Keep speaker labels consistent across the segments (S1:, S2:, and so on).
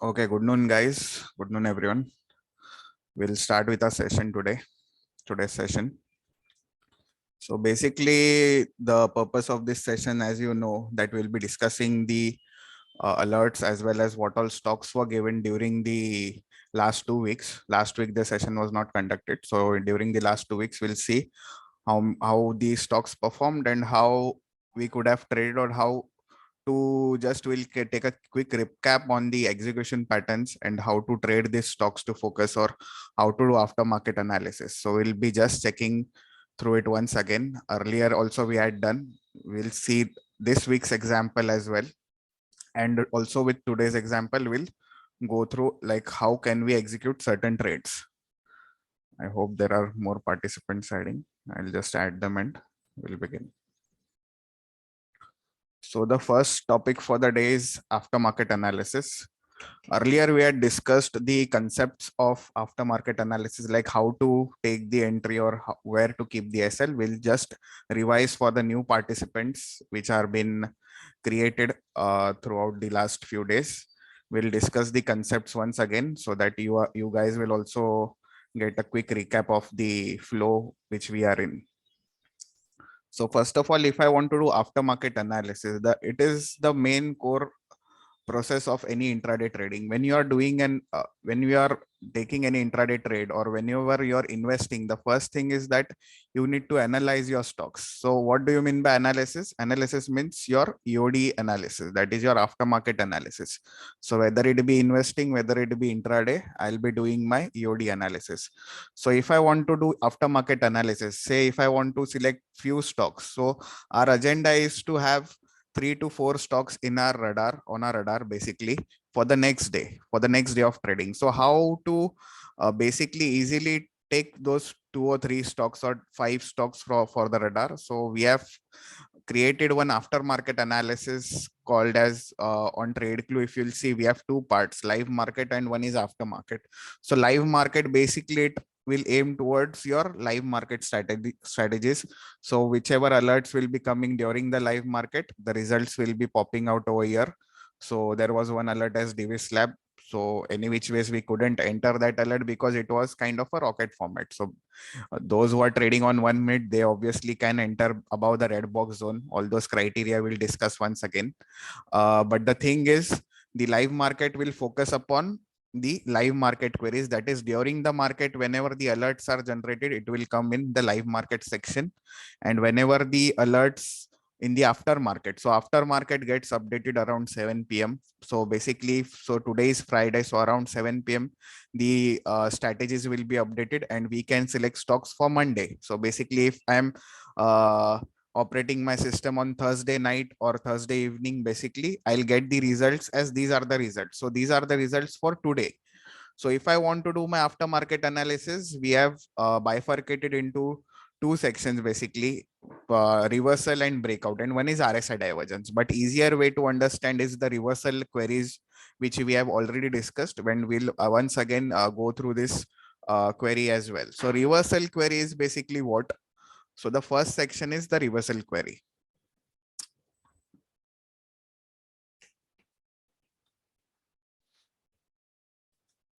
S1: Okay, good noon, guys. Good noon, everyone. We'll start with our session today's session. So basically, the purpose of this session, as you know, that we'll be discussing the alerts as well as what all stocks were given during the last 2 weeks. Last week, the session was not conducted. So during the last 2 weeks, we'll see how the stocks performed and how we could have traded, or how to just we'll take a quick recap on the execution patterns and how to trade these stocks to focus, or how to do aftermarket analysis. So we'll be just checking through it once again. Earlier also we had done. We'll see this week's example as well. And also with today's example, we'll go through like how can we execute certain trades. I hope there are more participants adding. I'll just add them and we'll begin. So the first topic for the day is aftermarket analysis. Earlier, we had discussed the concepts of aftermarket analysis, like how to take the entry or where to keep the SL. We'll just revise for the new participants, which are been created throughout the last few days. We'll discuss the concepts once again so that you guys will also get a quick recap of the flow which we are in. So first of all, if I want to do aftermarket analysis, it is the main core process of any intraday trading. When you are doing when you are taking any intraday trade, or whenever you're investing, the first thing is that you need to analyze your stocks. So what do you mean by analysis? Analysis means your EOD analysis, that is your aftermarket analysis. So whether it be investing, whether it be intraday, I'll be doing my EOD analysis. So if I want to do aftermarket analysis, say if I want to select few stocks, so our agenda is to have 3 to 4 stocks in our radar, on our radar, basically for the next day of trading. So how to basically easily take those 2 or 3 stocks or 5 stocks for the radar? So we have created one aftermarket analysis called as on TradeClue. If you'll see, we have 2 parts, live market and one is aftermarket. So live market, basically it will aim towards your live market strategies. So whichever alerts will be coming during the live market, the results will be popping out over here. So there was one alert as Davis Lab. So any which ways we couldn't enter that alert because it was kind of a rocket format. So those who are trading on 1 minute, they obviously can enter above the red box zone. All those criteria we'll discuss once again. But the thing is, the live market will focus upon the live market queries. That is, during the market, whenever the alerts are generated, it will come in the live market section. And whenever the alerts in the aftermarket, so aftermarket gets updated around 7 p.m. So basically, so today is Friday, so around 7 p.m. the strategies will be updated and we can select stocks for Monday. So basically, if I'm operating my system on Thursday night or Thursday evening, basically I'll get the results as these are the results. So these are the results for today. So if I want to do my aftermarket analysis, we have bifurcated into 2 sections, basically reversal and breakout, and one is RSI divergence. But easier way to understand is the reversal queries, which we have already discussed. When we'll once again go through this query as well. So reversal query is basically what? So the first section is the reversal query.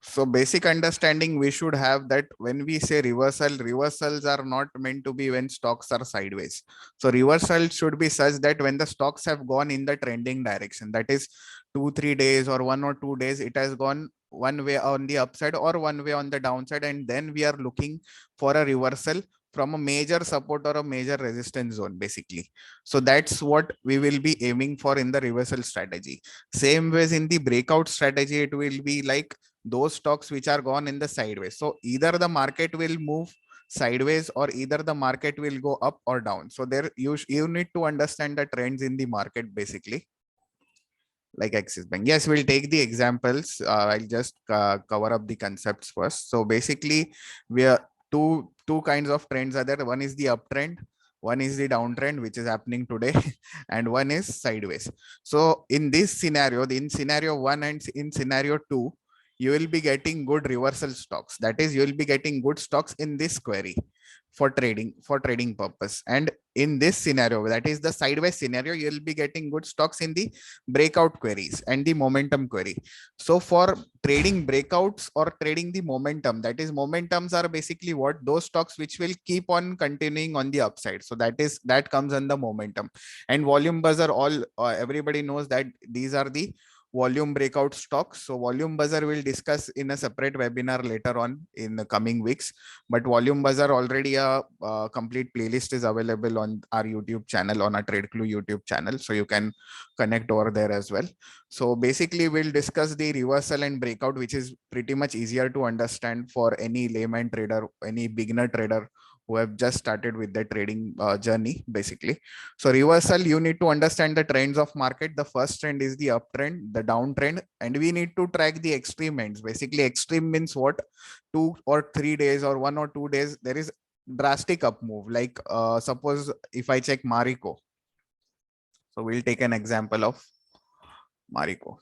S1: So basic understanding we should have that when we say reversals are not meant to be when stocks are sideways. So reversal should be such that when the stocks have gone in the trending direction, that is 2-3 days or 1 or 2 days, it has gone one way on the upside or one way on the downside, and then we are looking for a reversal from a major support or a major resistance zone, basically. So that's what we will be aiming for in the reversal strategy. Same ways in the breakout strategy, it will be like those stocks which are gone in the sideways. So either the market will move sideways or either the market will go up or down. So there you need to understand the trends in the market, basically, like Axis Bank. Yes, we'll take the examples. I'll just cover up the concepts first. So basically, we are two kinds of trends are there. One is the uptrend, one is the downtrend, which is happening today, and one is sideways. So in this scenario, in scenario 1 and in scenario 2, you will be getting good reversal stocks. That is, you will be getting good stocks in this query. for trading purpose. And in this scenario, that is the sideways scenario, you'll be getting good stocks in the breakout queries and the momentum query. So for trading breakouts or trading the momentum, that is, momentums are basically what, those stocks which will keep on continuing on the upside. So that comes under momentum. And volume buzzer, all everybody knows that these are the volume breakout stocks. So volume buzzer we'll discuss in a separate webinar later on in the coming weeks. But volume buzzer, already a complete playlist is available on our YouTube channel, on our TradeClue YouTube channel. So you can connect over there as well. So basically we'll discuss the reversal and breakout, which is pretty much easier to understand for any layman trader, any beginner trader who have just started with their trading journey, basically. So reversal, you need to understand the trends of market. The first trend is the uptrend, the downtrend, and we need to track the extreme ends. Basically, extreme means what? 2 or 3 days or 1 or 2 days, there is drastic up move. Like suppose if I check Marico. So we'll take an example of Marico.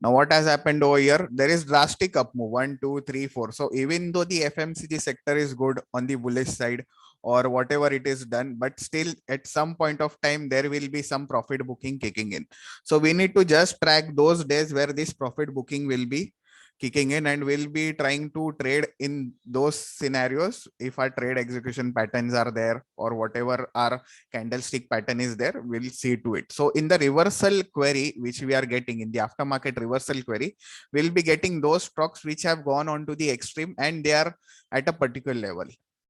S1: Now, what has happened over here? There is drastic up move, 1, 2, 3, 4. So even though the FMCG sector is good on the bullish side or whatever it is done, but still at some point of time, there will be some profit booking kicking in. So we need to just track those days where this profit booking will be kicking in, and we'll be trying to trade in those scenarios. If our trade execution patterns are there or whatever our candlestick pattern is there, we'll see to it. So in the reversal query, which we are getting in the aftermarket reversal query, we'll be getting those stocks which have gone on to the extreme and they are at a particular level.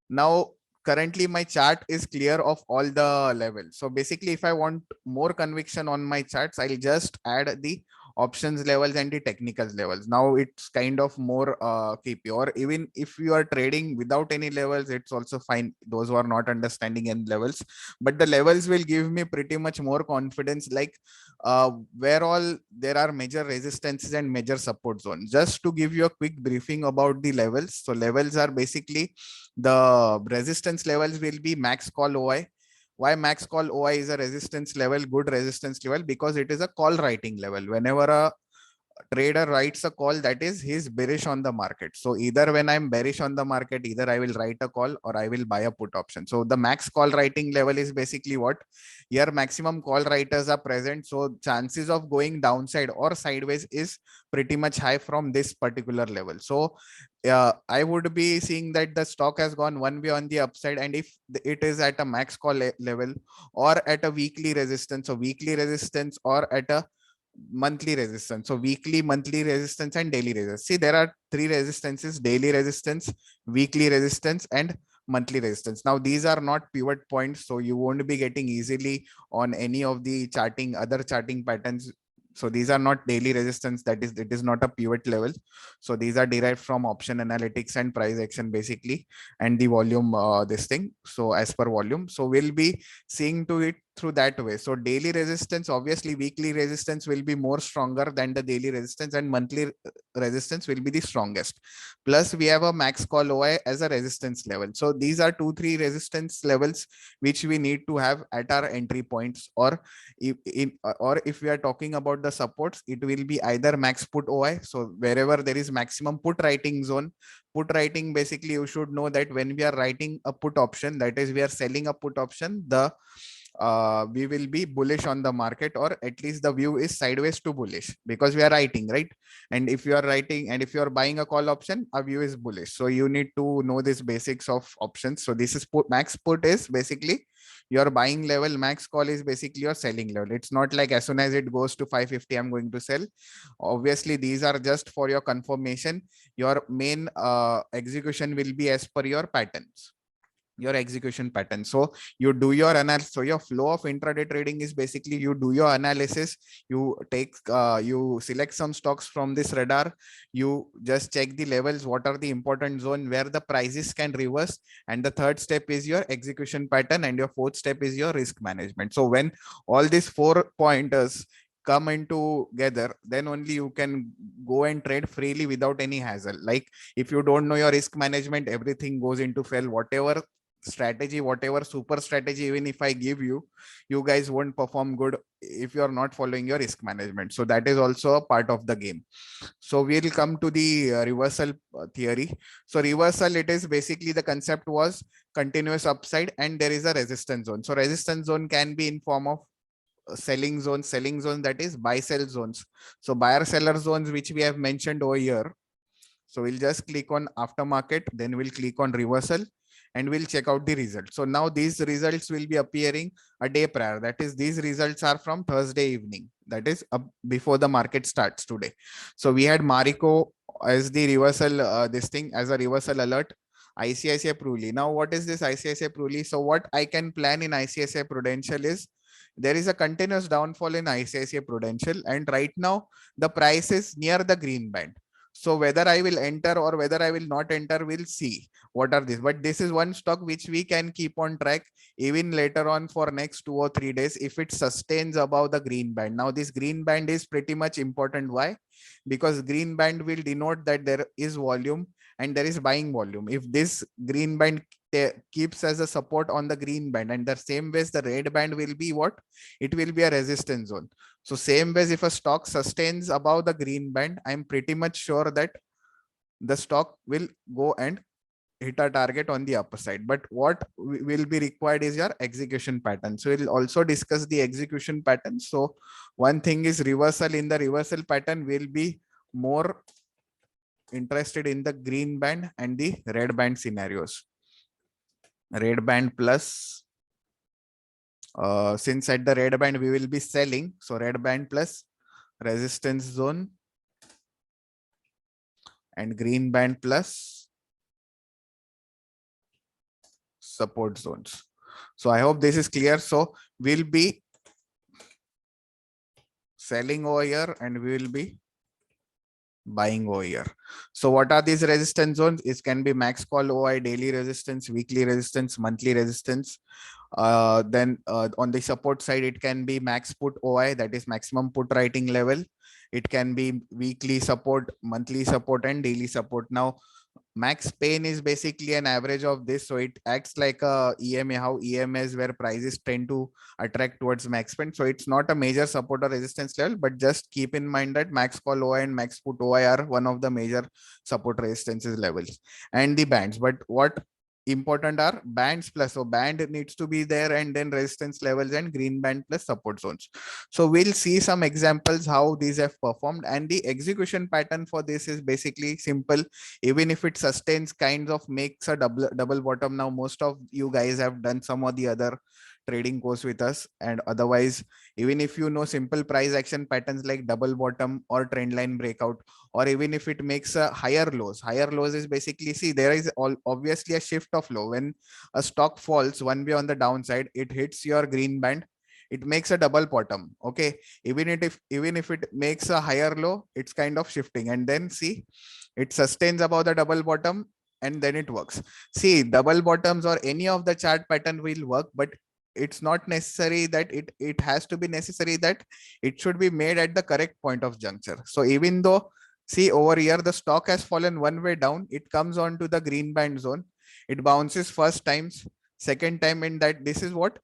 S1: Now, currently my chart is clear of all the levels. So basically, if I want more conviction on my charts, I'll just add the options levels and the technicals levels. Now it's kind of more KP, or even if you are trading without any levels, it's also fine, those who are not understanding any levels. But the levels will give me pretty much more confidence, like where all there are major resistances and major support zones. Just to give you a quick briefing about the levels. So levels are basically, the resistance levels will be max call OI. Why max call OI is a resistance level, good resistance level? Because it is a call writing level. Whenever a trader writes a call, that is, he's bearish on the market. So either when I'm bearish on the market, either I will write a call or I will buy a put option. So the max call writing level is basically what? Here maximum call writers are present. So chances of going downside or sideways is pretty much high from this particular level. So I would be seeing that the stock has gone one way on the upside, and if it is at a max call level or at a weekly resistance, or at a monthly resistance. So weekly, monthly resistance, and daily resistance. See, there are 3 resistances: daily resistance, weekly resistance, and monthly resistance. Now these are not pivot points, so you won't be getting easily on any of the other charting patterns. So these are not daily resistance, that is, it is not a pivot level. So these are derived from option analytics and price action, basically, and the volume, this thing. So as per volume, so we'll be seeing to it through that way. So daily resistance, obviously weekly resistance will be more stronger than the daily resistance, and monthly resistance will be the strongest. Plus we have a max call OI as a resistance level. So these are 2-3 resistance levels which we need to have at our entry points. Or if we are talking about the supports, it will be either max put OI. So wherever there is maximum put writing zone. Put writing, basically you should know that when we are writing a put option, that is, we are selling a put option, we will be bullish on the market, or at least the view is sideways to bullish, because we are writing, right? And if you are writing, and if you are buying a call option, our view is bullish. So you need to know this basics of options. So this is max put is basically your buying level, max call is basically your selling level. It's not like as soon as it goes to 550 I'm going to sell. Obviously these are just for your confirmation. Your main execution will be as per your patterns, your execution pattern. So you do your analysis. So your flow of intraday trading is basically, you do your analysis, you take you select some stocks from this radar, you just check the levels, what are the important zone where the prices can reverse, and the third step is your execution pattern, and your fourth step is your risk management. So when all these 4 pointers come into together, then only you can go and trade freely without any hassle. Like if you don't know your risk management, everything goes into fail. Whatever strategy, whatever super strategy, even if I give you, you guys won't perform good if you're not following your risk management. So that is also a part of the game. So we'll come to the reversal theory. So reversal, it is basically, the concept was continuous upside and there is a resistance zone. So resistance zone can be in form of selling zone, that is buy sell zones. So buyer seller zones, which we have mentioned over here. So we'll just click on aftermarket, then we'll click on reversal and we'll check out the results. So now these results will be appearing a day prior. That is, these results are from Thursday evening. That is before the market starts today. So we had Marico as the reversal, this thing as a reversal alert. ICICI Prudential. Now, what is this ICICI Prudential? So what I can plan in ICICI Prudential is, there is a continuous downfall in ICICI Prudential, and right now the price is near the green band. So whether I will enter or whether I will not enter, we'll see what are these. But this is one stock which we can keep on track even later on for next 2 or 3 days if it sustains above the green band. Now this green band is pretty much important. Why? Because green band will denote that there is volume and there is buying volume. If this green band keeps as a support on the green band, and the same ways the red band will be what? It will be a resistance zone. So same ways, if a stock sustains above the green band, I'm pretty much sure that the stock will go and hit a target on the upper side. But what will be required is your execution pattern. So we'll also discuss the execution pattern. So one thing is reversal. In the reversal pattern, we'll be more interested in the green band and the red band scenarios. Red band plus, since at the red band we will be selling, so red band plus resistance zone and green band plus support zones. So I hope this is clear. So we'll be selling over here and we will be buying over here. So what are these resistance zones? It can be max call OI, daily resistance, weekly resistance, monthly resistance. Then on the support side, it can be max put OI, that is maximum put writing level. It can be weekly support, monthly support, and daily support. Now, max pain is basically an average of this. So it acts like a EMA, how EMA is where prices tend to attract towards max pain. So it's not a major support or resistance level, but just keep in mind that max call OI and max put OI are one of the major support resistances levels and the bands. But what important are bands plus, so band needs to be there, and then resistance levels and green band plus support zones. So we'll see some examples how these have performed, and the execution pattern for this is basically simple. Even if it sustains, kinds of makes a double bottom. Now most of you guys have done some of the other trading course with us, and otherwise, even if you know simple price action patterns like double bottom or trend line breakout, or even if it makes a higher lows is basically, see, there is obviously a shift of low. When a stock falls one way on the downside, it hits your green band, it makes a double bottom. Okay, even if it makes a higher low, it's kind of shifting, and then see, it sustains above the double bottom and then it works. See, double bottoms or any of the chart pattern will work, but it's not necessary that it has to be necessary that it should be made at the correct point of juncture. So even though, see over here, the stock has fallen one way down, it comes on to the green band zone, it bounces first times, second time, in that this is what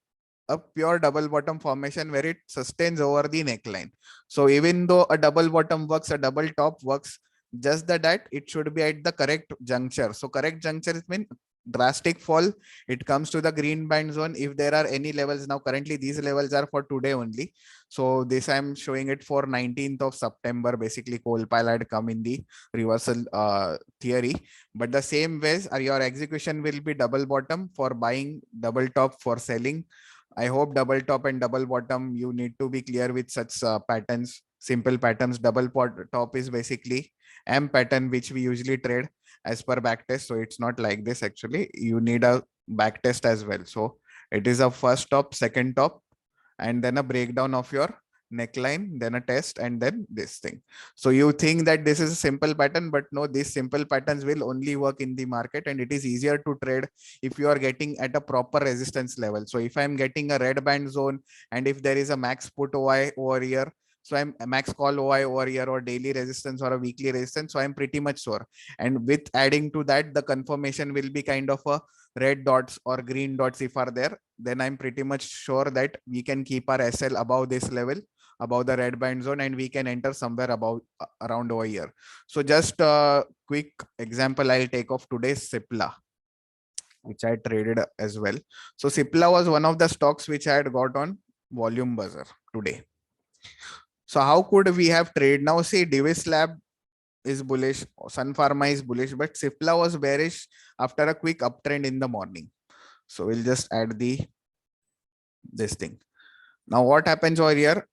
S1: a pure double bottom formation where it sustains over the neckline. So even though a double bottom works, a double top works, just that it should be at the correct juncture. So correct juncture is mean drastic fall, it comes to the green band zone. If there are any levels, now currently these levels are for today only, so this I'm showing it for 19th of September. Basically coal pile had come in the reversal theory, but the same ways your execution will be double bottom for buying, double top for selling. I hope double top and double bottom, you need to be clear with such patterns, simple patterns. Double top is basically M pattern, which we usually trade as per backtest. So it's not like this. Actually, you need a backtest as well. So it is a first top, second top, and then a breakdown of your neckline, then a test, and then this thing. So you think that this is a simple pattern, but no, these simple patterns will only work in the market, and it is easier to trade if you are getting at a proper resistance level. So if I'm getting a red band zone, and if there is a max put OI over here, So I'm max call OI over here, or daily resistance or a weekly resistance. So I'm pretty much sure. And with adding to that, the confirmation will be kind of a red dots or green dots if are there, then I'm pretty much sure that we can keep our SL above this level, above the red band zone, and we can enter somewhere above around over here. So just a quick example I'll take of today's Cipla, which I traded as well. So Cipla was one of the stocks which I had got on volume buzzer today. So how could we have traded? Now see, Divis Lab is bullish, Sun Pharma is bullish, but Cipla was bearish after a quick uptrend in the morning. So we'll just add this thing. Now what happens over here?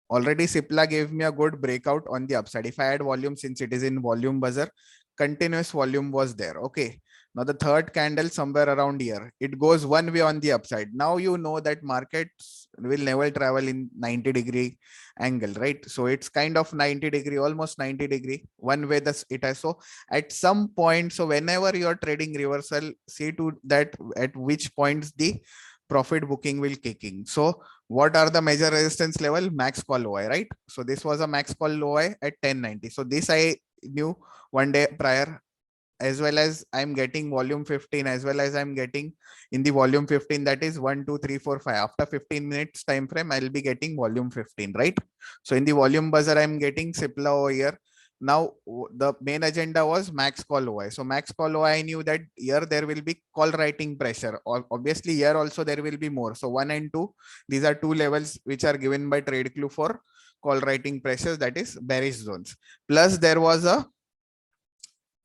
S1: Already Cipla gave me a good breakout on the upside. If I add volume, since it is in volume buzzer, continuous volume was there. Okay. Now the third candle somewhere around here, it goes one way on the upside. Now you know that markets will never travel in 90-degree angle, right? So it's kind of 90-degree, almost 90-degree one way it has. So at some point, so whenever you're trading reversal, see to that at which points the profit booking will kick in. So what are the major resistance level? Max call OI, right? So this was a max call OI at 1090. So this I knew one day prior, as well as I'm getting volume 15, as well as I'm getting in the volume 15, that is 1 2 3 4 5. After 15 minutes time frame, I'll be getting volume 15, right? So in the volume buzzer, I'm getting Cipla over here. Now the main agenda was max call OI. So max call OI, I knew that here there will be call writing pressure, or obviously here also there will be more. So 1 and 2, these are two levels which are given by TradeClue for call writing pressures, that is bearish zones. Plus there was a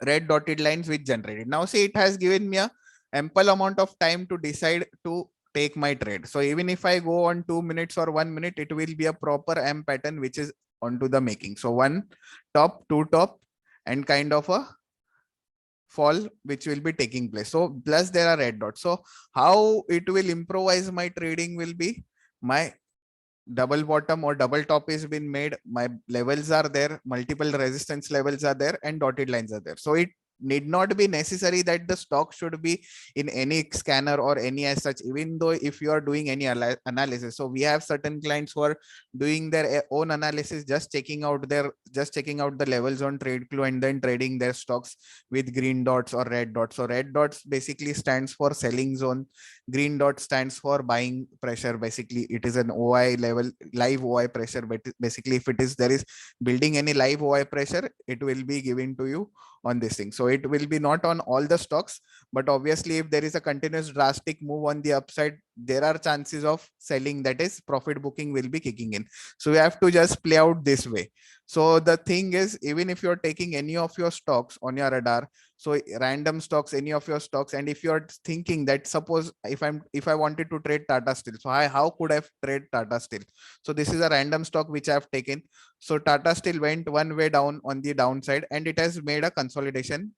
S1: red dotted lines which generated. Now see, it has given me a ample amount of time to decide to take my trade. So even if I go on 2 minutes or 1 minute, it will be a proper M pattern which is onto the making. So one top, two top, and kind of a fall which will be taking place. So plus there are red dots. So how it will improvise my trading will be my double bottom or double top is been made, my levels are there, multiple resistance levels are there, and dotted lines are there. So it need not be necessary that the stock should be in any scanner or any as such, even though if you are doing any analysis. So we have certain clients who are doing their own analysis, just checking out the levels on TradeClue and then trading their stocks with green dots or red dots. So red dots basically stands for selling zone, green dot stands for buying pressure. Basically it is an OI level, live OI pressure, but basically if it is there is building any live OI pressure, it will be given to you on this thing. So it will be not on all the stocks, but obviously if there is a continuous drastic move on the upside, there are chances of selling, that is profit booking will be kicking in. So we have to just play out this way. So the thing is, even if you're taking any of your stocks on your radar, so random stocks, any of your stocks, and if you're thinking that suppose if I wanted to trade Tata Steel, so how could I trade Tata Steel? So this is a random stock which I've taken. So Tata Steel went one way down on the downside, and it has made a consolidation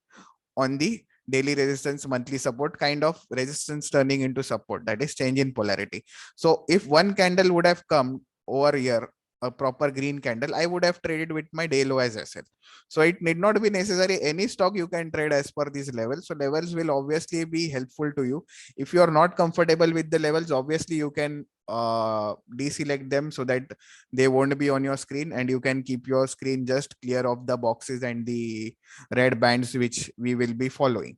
S1: on the daily resistance, monthly support, kind of resistance turning into support, that is change in polarity. So if one candle would have come over here, a proper green candle, I would have traded with my day low as SL. So it need not be necessary any stock you can trade as per these levels. So levels will obviously be helpful to you. If you are not comfortable with the levels, obviously you can deselect them so that they won't be on your screen, and you can keep your screen just clear of the boxes and the red bands which we will be following.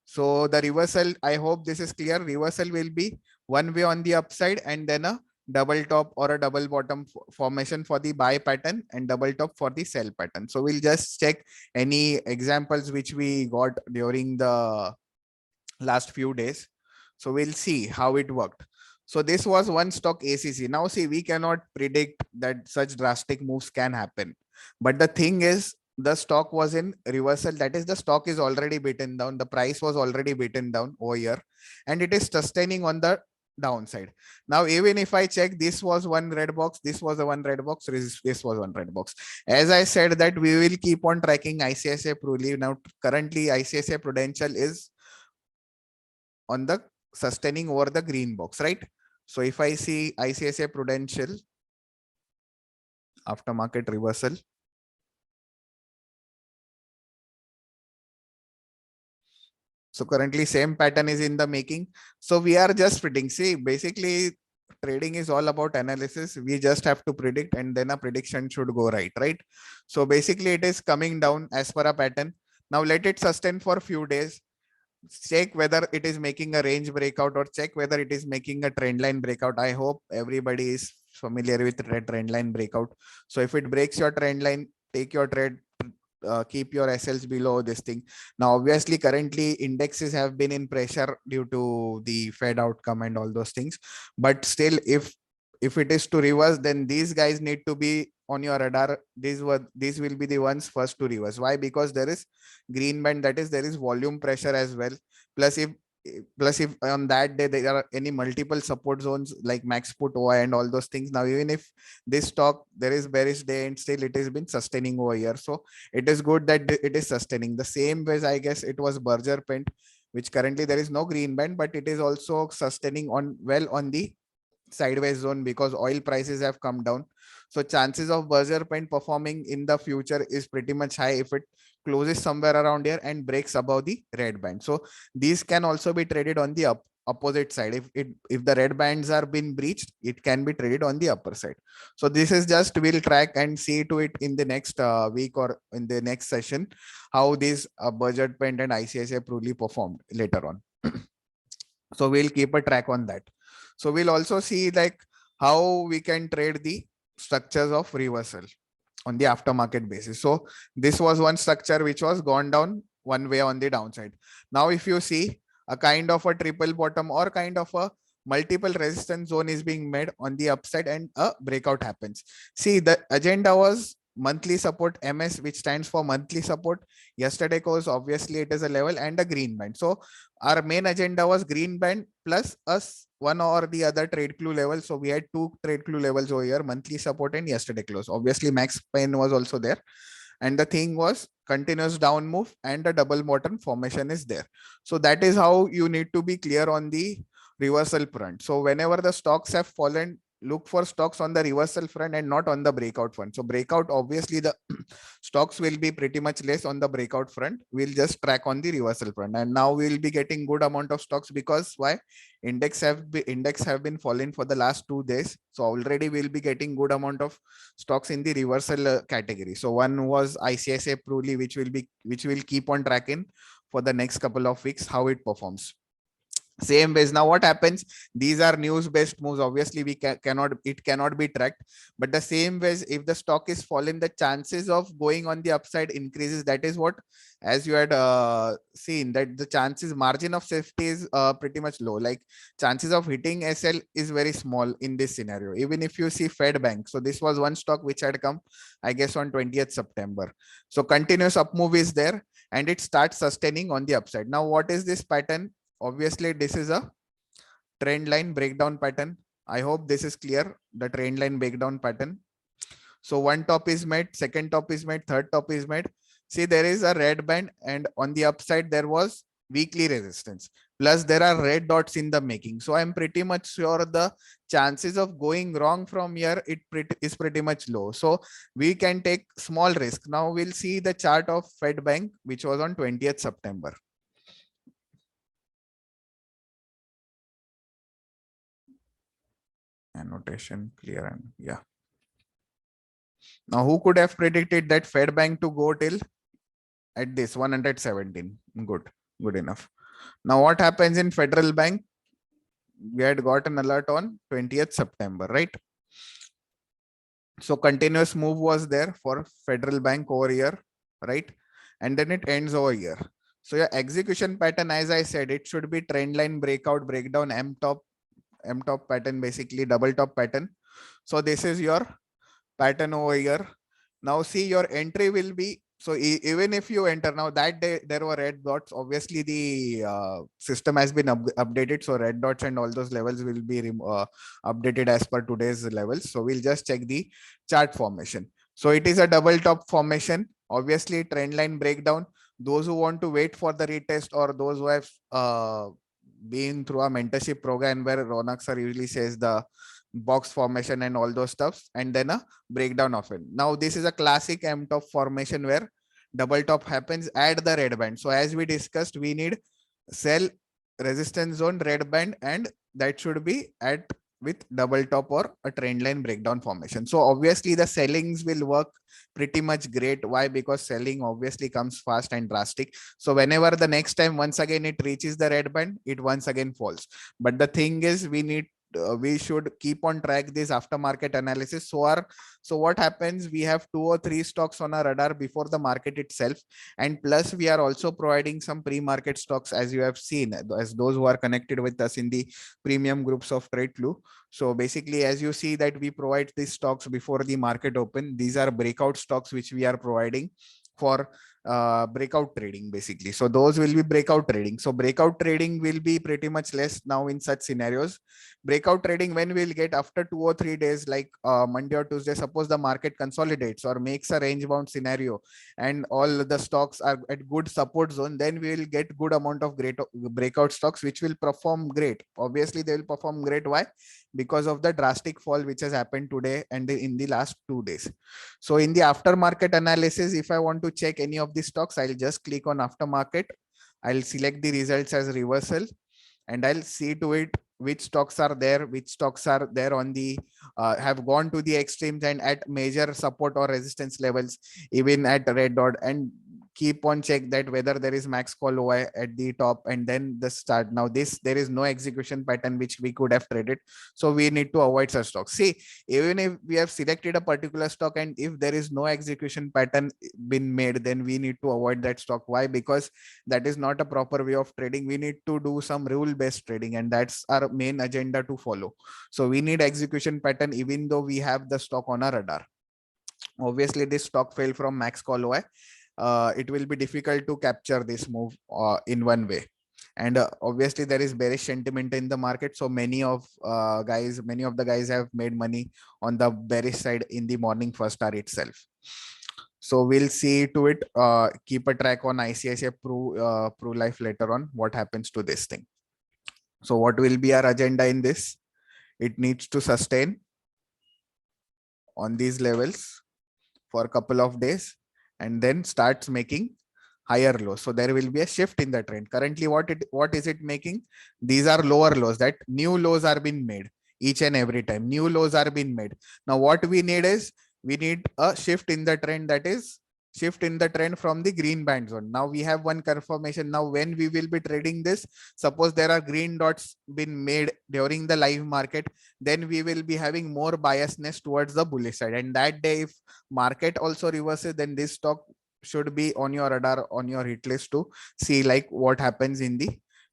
S1: So the reversal, I hope this is clear. Reversal will be one way on the upside, and then a double top or a double bottom formation for the buy pattern, and double top for the sell pattern. So we'll just check any examples which we got during the last few days. So we'll see how it worked. So this was one stock ACC. Now see, we cannot predict that such drastic moves can happen. But the thing is, the stock was in reversal. That is, the stock is already beaten down. The price was already beaten down over here, and it is sustaining on the downside. Now, even if I check, this was one red box, this was a one red box, this was one red box. As I said that we will keep on tracking ICICI Pru. Now, currently ICICI Prudential is on the sustaining over the green box, right? So if I see ICICI Prudential aftermarket reversal, so currently same pattern is in the making. So we are just fitting. See, basically trading is all about analysis. We just have to predict, and then a prediction should go right? So basically it is coming down as per a pattern. Now let it sustain for a few days. Check whether it is making a range breakout or check whether it is making a trend line breakout. I hope everybody is familiar with trend line breakout. So if it breaks your trend line, take your trade, keep your SLs below this thing. Now, obviously, currently indexes have been in pressure due to the Fed outcome and all those things. But still, if it is to reverse, then these guys need to be on your radar. These will be the ones first to reverse. Why? Because there is green band, that is there is volume pressure as well. Plus if on that day there are any multiple support zones like max put OI and all those things. Now even if this stock there is bearish day and still it has been sustaining over here, so it is good that it is sustaining. The same way I guess it was Berger Paint, which currently there is no green band, but it is also sustaining on the sideways zone because oil prices have come down. So chances of Berger Paint performing in the future is pretty much high if it closes somewhere around here and breaks above the red band. So these can also be traded on the opposite side. If the red bands are been breached, it can be traded on the upper side. So this is just, we'll track and see to it in the next week or in the next session how these Berger Paint and ICICI Pru performed later on. So we'll keep a track on that. So we'll also see like how we can trade the structures of reversal on the aftermarket basis. So this was one structure which was gone down one way on the downside. Now if you see a kind of a triple bottom or kind of a multiple resistance zone is being made on the upside and a breakout happens. See, the agenda was monthly support MS, which stands for monthly support. Yesterday was obviously it is a level and a green band. So our main agenda was green band plus us one or the other TradeClue level. So we had two TradeClue levels over here, monthly support and yesterday close. Obviously max pain was also there. And the thing was continuous down move and a double bottom formation is there. So that is how you need to be clear on the reversal front. So whenever the stocks have fallen, look for stocks on the reversal front and not on the breakout front. So breakout, obviously the stocks will be pretty much less on the breakout front. We'll just track on the reversal front. And now we'll be getting good amount of stocks because why? Index have been falling for the last 2 days. So already we'll be getting good amount of stocks in the reversal category. So one was ICICI Pru, which will keep on tracking for the next couple of weeks how it performs. Same ways. Now what happens, these are news based moves, obviously we cannot be tracked, but the same ways if the stock is falling, the chances of going on the upside increases. That is what, as you had seen, that the chances margin of safety is pretty much low. Like chances of hitting SL is very small in this scenario. Even if you see Fed Bank, so this was one stock which had come I guess on 20th September. So continuous up move is there and it starts sustaining on the upside. Now what is this pattern? Obviously this is a trend line breakdown pattern. I hope this is clear, the trend line breakdown pattern. So one top is made, second top is made, third top is made. See, there is a red band and on the upside there was weekly resistance, plus there are red dots in the making. So I'm pretty much sure the chances of going wrong from here is pretty much low. So we can take small risk. Now we'll see the chart of Fed Bank, which was on 20th September. Annotation clear and yeah. Now who could have predicted that Fed Bank to go till at this 117? Good enough. Now what happens in Federal Bank? We had got an alert on 20th September, right? So continuous move was there for Federal Bank over here, right? And then it ends over here. So your execution pattern, as I said, it should be trend line breakout, breakdown, M top pattern, basically double top pattern. So this is your pattern over here. Now see, your entry will be, so even if you enter now, that day there were red dots, obviously the system has been updated, so red dots and all those levels will be updated as per today's levels. So we'll just check the chart formation. So it is a double top formation, obviously trend line breakdown. Those who want to wait for the retest or those who have been through a mentorship program where Ronak sir usually says the box formation and all those stuffs, and then a breakdown of it. Now this is a classic M top formation where double top happens at the red band. So as we discussed, we need sell resistance zone, red band, and that should be at with double top or a trend line breakdown formation. So obviously the sellings will work pretty much great. Why? Because selling obviously comes fast and drastic. So whenever the next time once again it reaches the red band, it once again falls. But the thing is, we should keep on track this aftermarket analysis. So what happens, we have 2 or 3 stocks on our radar before the market itself, and plus we are also providing some pre-market stocks, as you have seen, as those who are connected with us in the premium groups of TradeClue. So basically, as you see that we provide these stocks before the market open, these are breakout stocks which we are providing for breakout trading basically. So those will be breakout trading. So breakout trading will be pretty much less now in such scenarios. Breakout trading, when we'll get after 2 or 3 days, like Monday or Tuesday, suppose the market consolidates or makes a range bound scenario and all the stocks are at good support zone, then we will get good amount of great breakout stocks which will perform great. Obviously they will perform great. Why? Because of the drastic fall which has happened today and in the last 2 days. So in the aftermarket analysis, if I want to check any of the stocks, I'll just click on aftermarket. I'll select the results as reversal, and I'll see to it which stocks are there, on the have gone to the extremes and at major support or resistance levels, even at red dot, and keep on check that whether there is max call OI at the top, and then the start. Now there is no execution pattern which we could have traded, so we need to avoid such stocks. See, even if we have selected a particular stock and if there is no execution pattern been made, then we need to avoid that stock. Why? Because that is not a proper way of trading. We need to do some rule based trading, and that's our main agenda to follow. So we need execution pattern even though we have the stock on our radar. Obviously this stock fell from max call OI. It will be difficult to capture this move in one way. And obviously there is bearish sentiment in the market, so many of the guys have made money on the bearish side in the morning first hour itself. So we'll see to it. Keep a track on ICICI Pro Life later on what happens to this thing. So what will be our agenda in this? It needs to sustain on these levels for a couple of days and then starts making higher lows. So there will be a shift in the trend. Currently, what is it making? These are lower lows. That new lows are being made each and every time. New lows are being made. Now what we need is, we need a shift in the trend, that is shift in the trend from the green band zone. Now we have one confirmation. Now when we will be trading this, suppose there are green dots been made during the live market, then we will be having more biasness towards the bullish side. And that day, if market also reverses, then this stock should be on your radar, on your hit list to see like what happens in the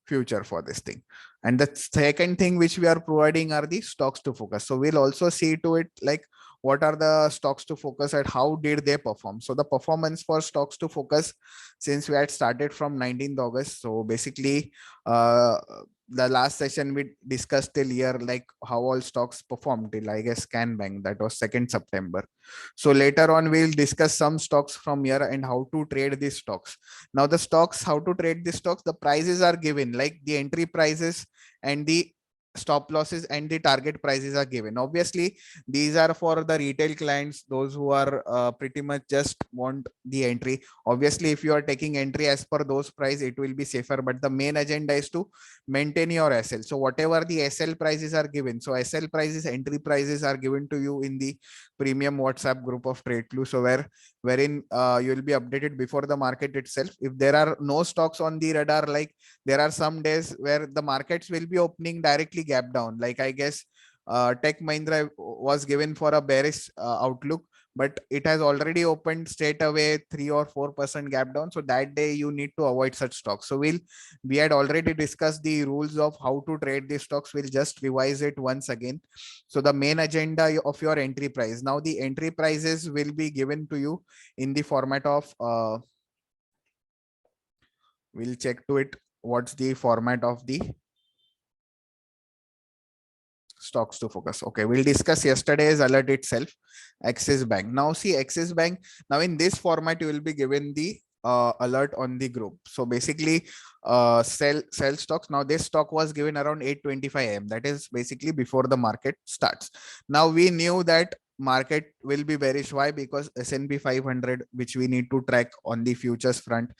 S1: future for this thing. And the second thing which we are providing are the stocks to focus. So we'll also see to it like what are the stocks to focus and how did they perform. So the performance for stocks to focus, since we had started from 19th August. So basically the last session we discussed till here, like how all stocks performed till I guess Can Bank, that was 2nd September. So later on we'll discuss some stocks from here and how to trade these stocks. Now the stocks, how to trade these stocks, the prices are given, like the entry prices and the stop losses and the target prices are given. Obviously these are for the retail clients, those who are pretty much just want the entry. Obviously if you are taking entry as per those price, it will be safer, but the main agenda is to maintain your SL. So whatever the SL prices are given, so SL prices, entry prices are given to you in the premium WhatsApp group of TradeClue. So wherein you will be updated before the market itself. If there are no stocks on the radar, like there are some days where the markets will be opening directly gap down, like I guess Tech Mahindra was given for a bearish outlook, but it has already opened straight away 3 or 4% gap down. So that day you need to avoid such stocks. So we had already discussed the rules of how to trade these stocks. We'll just revise it once again. So the main agenda of your entry price, now the entry prices will be given to you in the format of we'll check to it what's the format of the stocks to focus. Okay, we'll discuss yesterday's alert itself. Axis Bank. Now see Axis Bank. Now in this format, you will be given the alert on the group. So basically sell stocks. Now this stock was given around 8:25 AM. That is basically before the market starts. Now we knew that market will be bearish. Why? Because S&P 500, which we need to track on the futures front,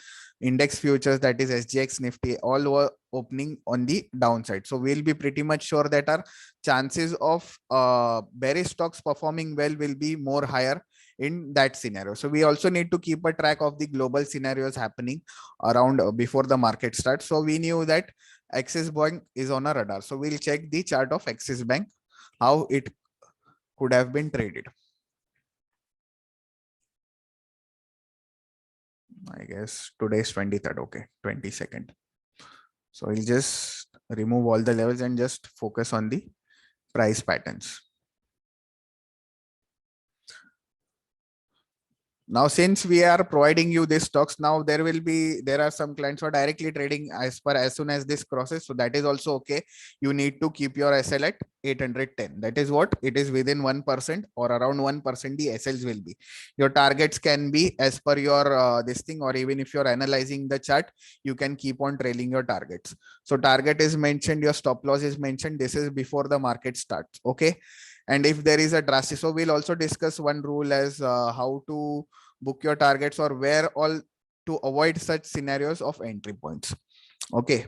S1: index futures, that is SGX, Nifty, all were opening on the downside. So we'll be pretty much sure that our chances of bearish stocks performing well will be more higher in that scenario. So we also need to keep a track of the global scenarios happening around before the market starts. So we knew that Axis Bank is on a radar. So we'll check the chart of Axis Bank, how it could have been traded. I guess today's 23rd. Okay, 22nd. So we'll just remove all the levels and just focus on the price patterns. Now, since we are providing you these stocks, now there are some clients who are directly trading as soon as this crosses. So that is also okay. You need to keep your SL at 810. That is what it is, within 1% or around 1% the SLs will be. Your targets can be as per your this thing, or even if you're analyzing the chart, you can keep on trailing your targets. So target is mentioned, your stop loss is mentioned. This is before the market starts. Okay. And if there is a drastic, so we'll also discuss one rule as how to book your targets or where all to avoid such scenarios of entry points. Okay.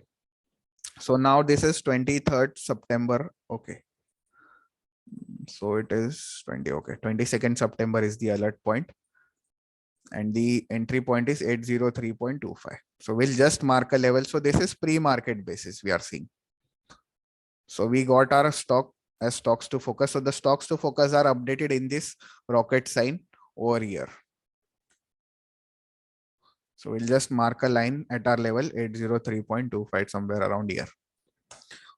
S1: So now this is 23rd September. Okay. So it is 20. Okay. 22nd September is the alert point. And the entry point is 803.25. So we'll just mark a level. So this is pre-market basis we are seeing. So we got our stock as stocks to focus. So the stocks to focus are updated in this rocket sign over here. So we'll just mark a line at our level 803.25, somewhere around here.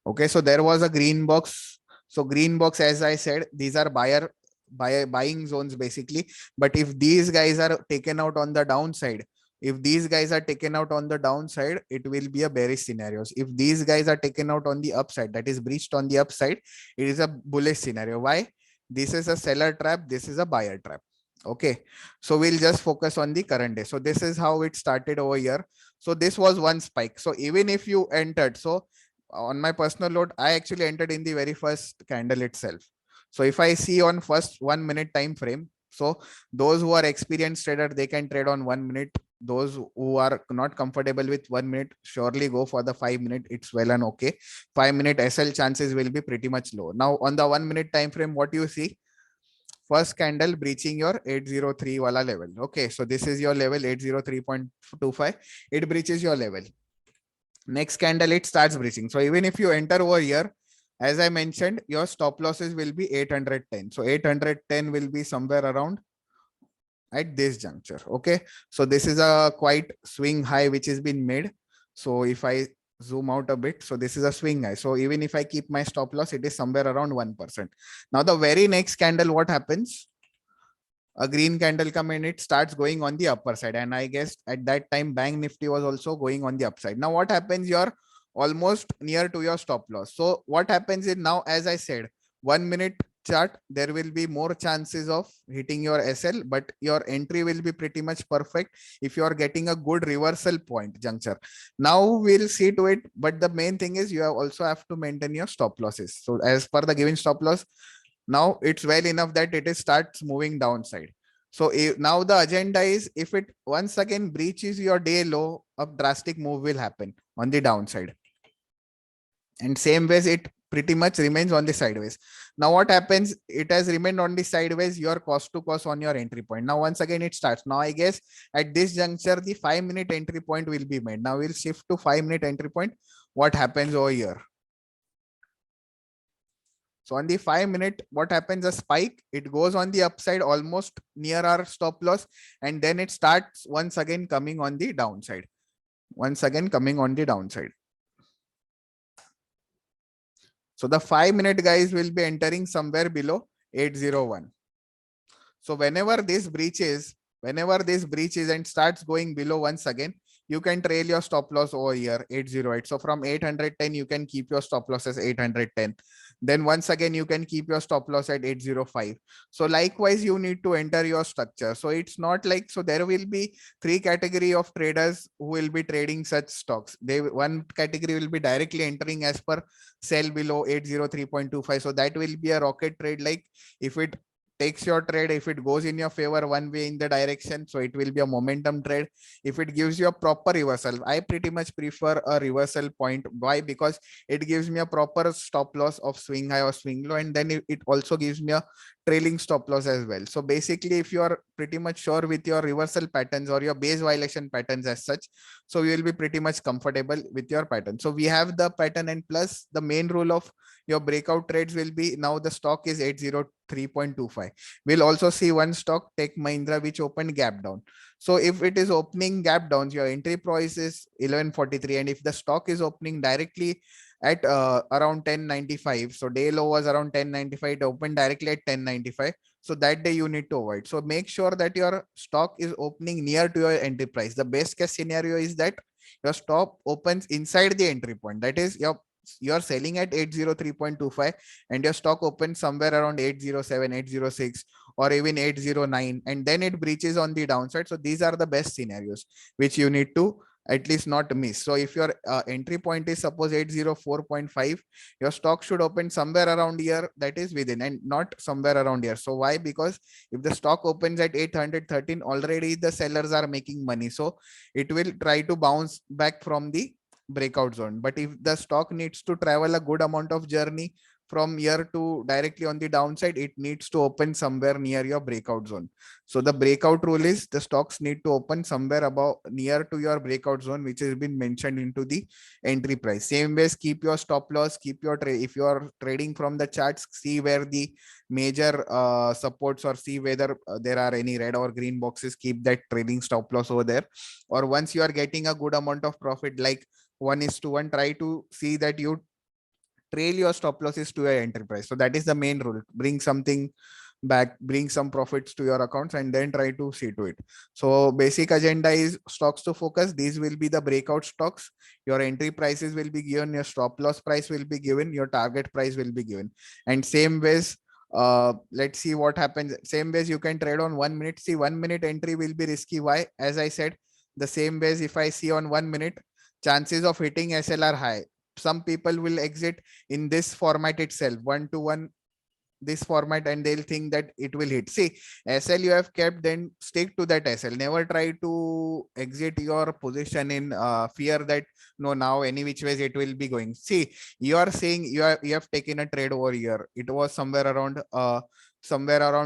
S1: Okay, so there was a green box. So green box, as I said, these are buying zones basically. But if these guys are taken out on the downside, it will be a bearish scenarios. If these guys are taken out on the upside, that is breached on the upside, it is a bullish scenario. Why? This is a seller trap. This is a buyer trap. Okay, so we'll just focus on the current day. So this is how it started over here. So this was one spike. So even if you entered, so on my personal note, I actually entered in the very first candle itself. So if I see on first 1 minute time frame, so those who are experienced trader, they can trade on 1 minute. Those who are not comfortable with 1 minute, surely go for the 5 minute. It's well and okay. 5 minute SL chances will be pretty much low. Now on the 1 minute time frame, what you see? First candle breaching your 803 wala level. Okay, so this is your level 803.25. It breaches your level. Next candle, it starts breaching. So even if you enter over here, as I mentioned, your stop losses will be 810. So 810 will be somewhere around at this juncture. Okay, so this is a quite swing high which has been made. So if I zoom out a bit, so this is a swing high. So even if I keep my stop loss, it is somewhere around 1%. Now the very next candle, what happens? A green candle come in, it starts going on the upper side. And I guess at that time, Bank Nifty was also going on the upside. Now what happens? You're almost near to your stop loss. So what happens is, now, as I said, 1 minute chart, there will be more chances of hitting your SL, but your entry will be pretty much perfect if you are getting a good reversal point juncture. Now we'll see to it, but the main thing is you also have to maintain your stop losses. So as per the given stop loss, now it's well enough that it starts moving downside. So now the agenda is, if it once again breaches your day low, a drastic move will happen on the downside. And same ways, it pretty much remains on the sideways. Now what happens? It has remained on the sideways, your cost to cost on your entry point. Now once again it starts. Now I guess at this juncture, the 5 minute entry point will be made. Now we'll shift to 5 minute entry point. What happens over here? So on the 5 minute, what happens? A spike, it goes on the upside almost near our stop loss, and then it starts once again coming on the downside. So the 5 minute guys will be entering somewhere below 801. So whenever this breaches and starts going below once again, you can trail your stop loss over here 808. So from 810, you can keep your stop loss as 810. Then once again, you can keep your stop loss at 805. So likewise, you need to enter your structure. So it's not like, so there will be 3 category of traders who will be trading such stocks. One category will be directly entering as per sell below 803.25. So that will be a rocket trade. Like if it takes your trade. If it goes in your favor one way in the direction, so it will be a momentum trade. If it gives you a proper reversal, I pretty much prefer a reversal point. Why? Because it gives me a proper stop loss of swing high or swing low, and then it also gives me a trailing stop loss as well. So basically, if you are pretty much sure with your reversal patterns or your base violation patterns as such, so you will be pretty much comfortable with your pattern. So we have the pattern, and plus the main rule of your breakout trades will be, now the stock is 803.25. We'll also see one stock, Tech Mahindra, which opened gap down. So if it is opening gap downs, your entry price is 1143, and if the stock is opening directly at around 1095, so day low was around 1095, it opened directly at 1095, so that day you need to avoid. So make sure that your stock is opening near to your entry price. The best case scenario is that your stop opens inside the entry point, that is you're selling at 803.25 and your stock opens somewhere around 807, 806, or even 809, and then it breaches on the downside. So these are the best scenarios which you need to at least not miss. So if your entry point is suppose 804.5, your stock should open somewhere around here, that is within, and not somewhere around here. So why? Because if the stock opens at 813, already the sellers are making money, so it will try to bounce back from the breakout zone. But if the stock needs to travel a good amount of journey from here to directly on the downside, it needs to open somewhere near your breakout zone. So the breakout rule is the stocks need to open somewhere about near to your breakout zone, which has been mentioned into the entry price. Same ways, keep your stop loss, keep your trade. If you are trading from the charts, see where the major supports, or see whether there are any red or green boxes, keep that trading stop loss over there. Or once you are getting a good amount of profit, like 1:1, try to see that you trail your stop losses to your entry price. So that is the main rule. Bring something back, bring some profits to your accounts, and then try to see to it. So basic agenda is stocks to focus. These will be the breakout stocks. Your entry prices will be given, your stop loss price will be given, your target price will be given. And same ways, let's see what happens. Same ways you can trade on 1 minute. See, 1 minute entry will be risky. Why? As I said, the same ways, if I see on 1 minute, chances of hitting SL are high. Some people will exit in this format itself, 1-to-1, this format, and they'll think that it will hit. See, SL you have kept, then stick to that SL. Never try to exit your position in fear that no, now any which ways it will be going. See, you are saying you have taken a trade over here. It was somewhere around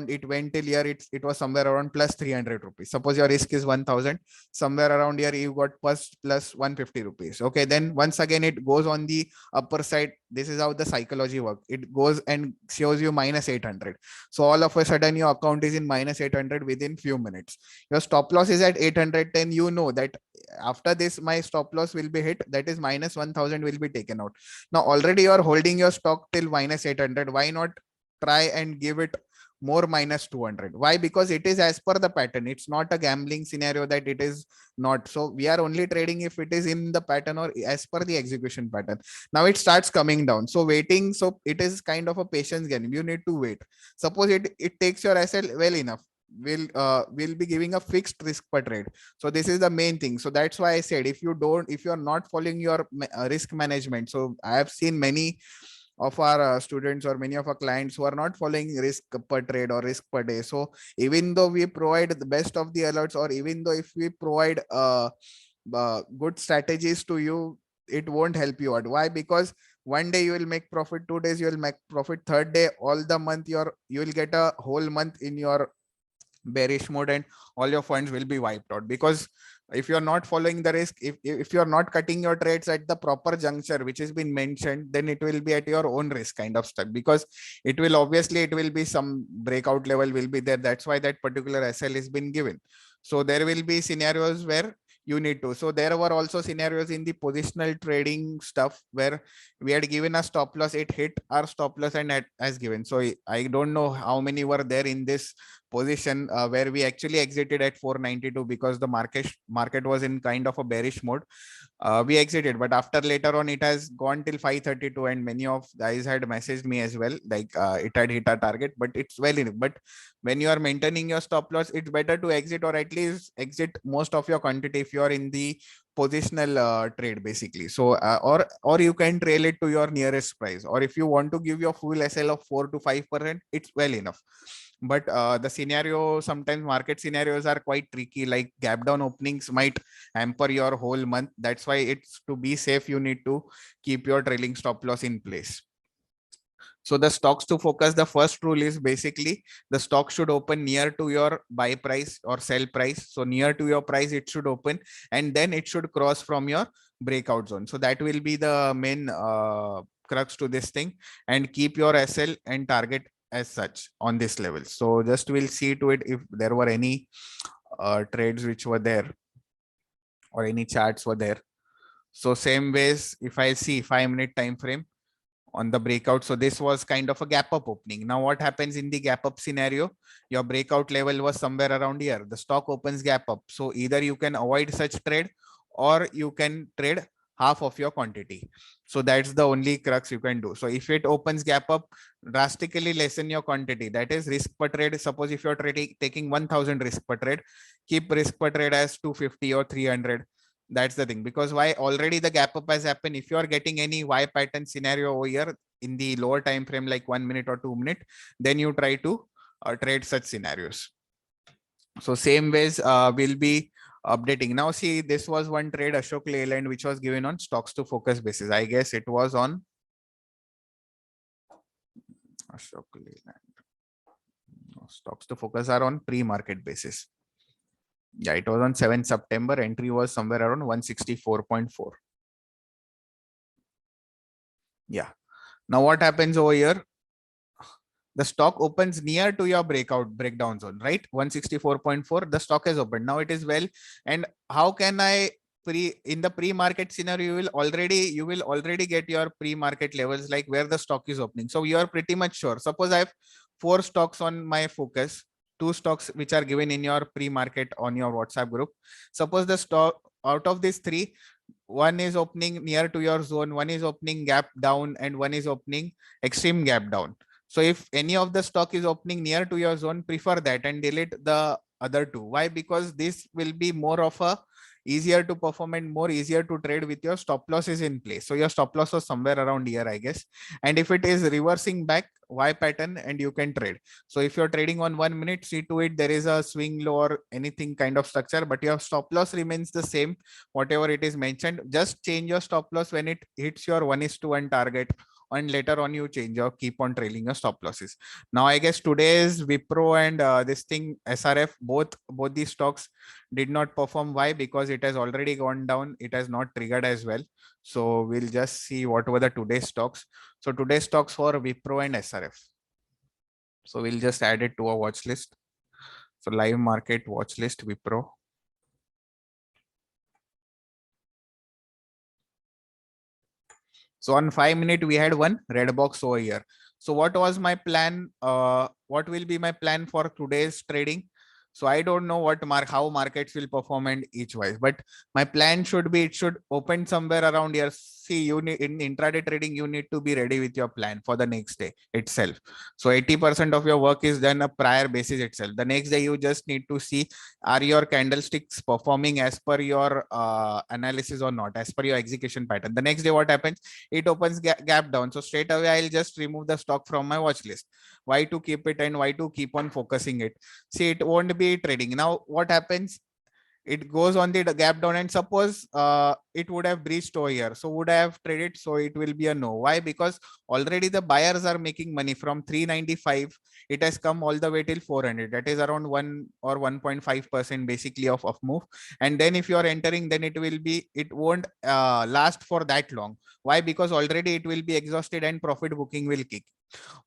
S1: it went till here, it was somewhere around plus 300 rupees. Suppose your risk is 1000, somewhere around here you got plus 150 rupees. Okay, then once again it goes on the upper side. This is how the psychology works. It goes and shows you minus 800. So all of a sudden your account is in minus 800 within few minutes. Your stop loss is at 810. You know that after this my stop loss will be hit, that is minus 1000 will be taken out. Now already you are holding your stock till minus 800. Why not try and give it more minus 200? Why? Because it is as per the pattern. It's not a gambling scenario that it is not. So we are only trading if it is in the pattern or as per the execution pattern. Now it starts coming down, so waiting. So it is kind of a patience game. You need to wait. Suppose it takes your SL well enough, will be giving a fixed risk per trade. So this is the main thing. So that's why I said, if you are not following your risk management. So I have seen many of our students or many of our clients who are not following risk per trade or risk per day. So even though we provide the best of the alerts, or even though if we provide good strategies to you, it won't help you out. Why? Because one day you will make profit, 2 days you will make profit, third day, all the month you will get a whole month in your bearish mode, and all your funds will be wiped out. Because if you're not following the risk, if you're not cutting your trades at the proper juncture which has been mentioned, then it will be at your own risk kind of stuff. Because it will be some breakout level will be there. That's why that particular SL has been given. So there will be scenarios where you need to. So there were also scenarios in the positional trading stuff where we had given a stop loss, it hit our stop loss and as given. So I don't know how many were there in this position where we actually exited at 492 because the market was in kind of a bearish mode. We exited, but after later on it has gone till 532, and many of guys had messaged me as well, like it had hit a target, but it's well enough. But when you are maintaining your stop loss, it's better to exit, or at least exit most of your quantity if you are in the positional trade basically. So or you can trail it to your nearest price, or if you want to give your full SL of 4 to 5%, it's well enough. But the scenario, sometimes market scenarios are quite tricky, like gap down openings might hamper your whole month. That's why it's to be safe, you need to keep your trailing stop loss in place. So the stocks to focus, the first rule is basically the stock should open near to your buy price or sell price. So near to your price, it should open, and then it should cross from your breakout zone. So that will be the main crux to this thing, and keep your SL and target as such on this level. So just we'll see to it if there were any trades which were there or any charts were there. So same ways, if I see 5-minute time frame on the breakout. So this was kind of a gap up opening. Now what happens in the gap up scenario? Your breakout level was somewhere around here. The stock opens gap up. So either you can avoid such trade or you can trade half of your quantity. So that's the only crux you can do. So if it opens gap up, drastically lessen your quantity. That is risk per trade. Suppose if you're trading taking 1000 risk per trade, keep risk per trade as 250 or 300. That's the thing, because why? Already the gap up has happened. If you are getting any Y pattern scenario over here in the lower time frame, like 1 minute or 2 minute, then you try to trade such scenarios. So same ways we'll be updating. Now see, this was one trade, Ashok Leyland, which was given on stocks to focus basis. I guess it was on Ashok Leyland. No, stocks to focus are on pre-market basis. Yeah, it was on 7th September. Entry was somewhere around 164.4. Yeah. Now what happens over here? The stock opens near to your breakdown zone, right? 164.4, the stock has opened. Now it is well. And how can I in the pre-market scenario, you will already get your pre-market levels, like where the stock is opening. So you are pretty much sure. Suppose I have 4 stocks on my focus, 2 stocks which are given in your pre-market on your WhatsApp group. Suppose the stock out of these 3, one is opening near to your zone, one is opening gap down, and one is opening extreme gap down. So if any of the stock is opening near to your zone, prefer that and delete the other 2. Why? Because this will be more of a easier to perform and more easier to trade with your stop losses in place. So your stop loss was somewhere around here, I guess. And if it is reversing back Y pattern, and you can trade. So if you're trading on 1 minute, see to it there is a swing low or anything kind of structure, but your stop loss remains the same, whatever it is mentioned. Just change your stop loss when it hits your 1:1 target, and later on you change or keep on trailing your stop losses. Now I guess today's Wipro and this thing SRF, both these stocks did not perform. Why? Because it has already gone down, it has not triggered as well. So we'll just see what were the today's stocks. So today's stocks for Wipro and SRF, so we'll just add it to a watch list. So live market watch list, Wipro. So on 5-minute, we had one red box over here. So what was my plan? What will be my plan for today's trading? So I don't know how markets will perform and each wise, but my plan should be, it should open somewhere around here. See, you need in intraday trading, you need to be ready with your plan for the next day itself. So 80% of your work is done a prior basis itself. The next day, you just need to see, are your candlesticks performing as per your analysis or not, as per your execution pattern. The next day, what happens? It opens gap down. So straight away, I'll just remove the stock from my watch list. Why to keep it and why to keep on focusing it? See, it won't be trading. Now, what happens? It goes on the gap down, and suppose it would have breached over here. So would I have traded? So it will be a no. Why? Because already the buyers are making money from 395. It has come all the way till 400. That is around 1 or 1.5% basically of move. And then if you are entering, then it won't last for that long. Why? Because already it will be exhausted and profit booking will kick.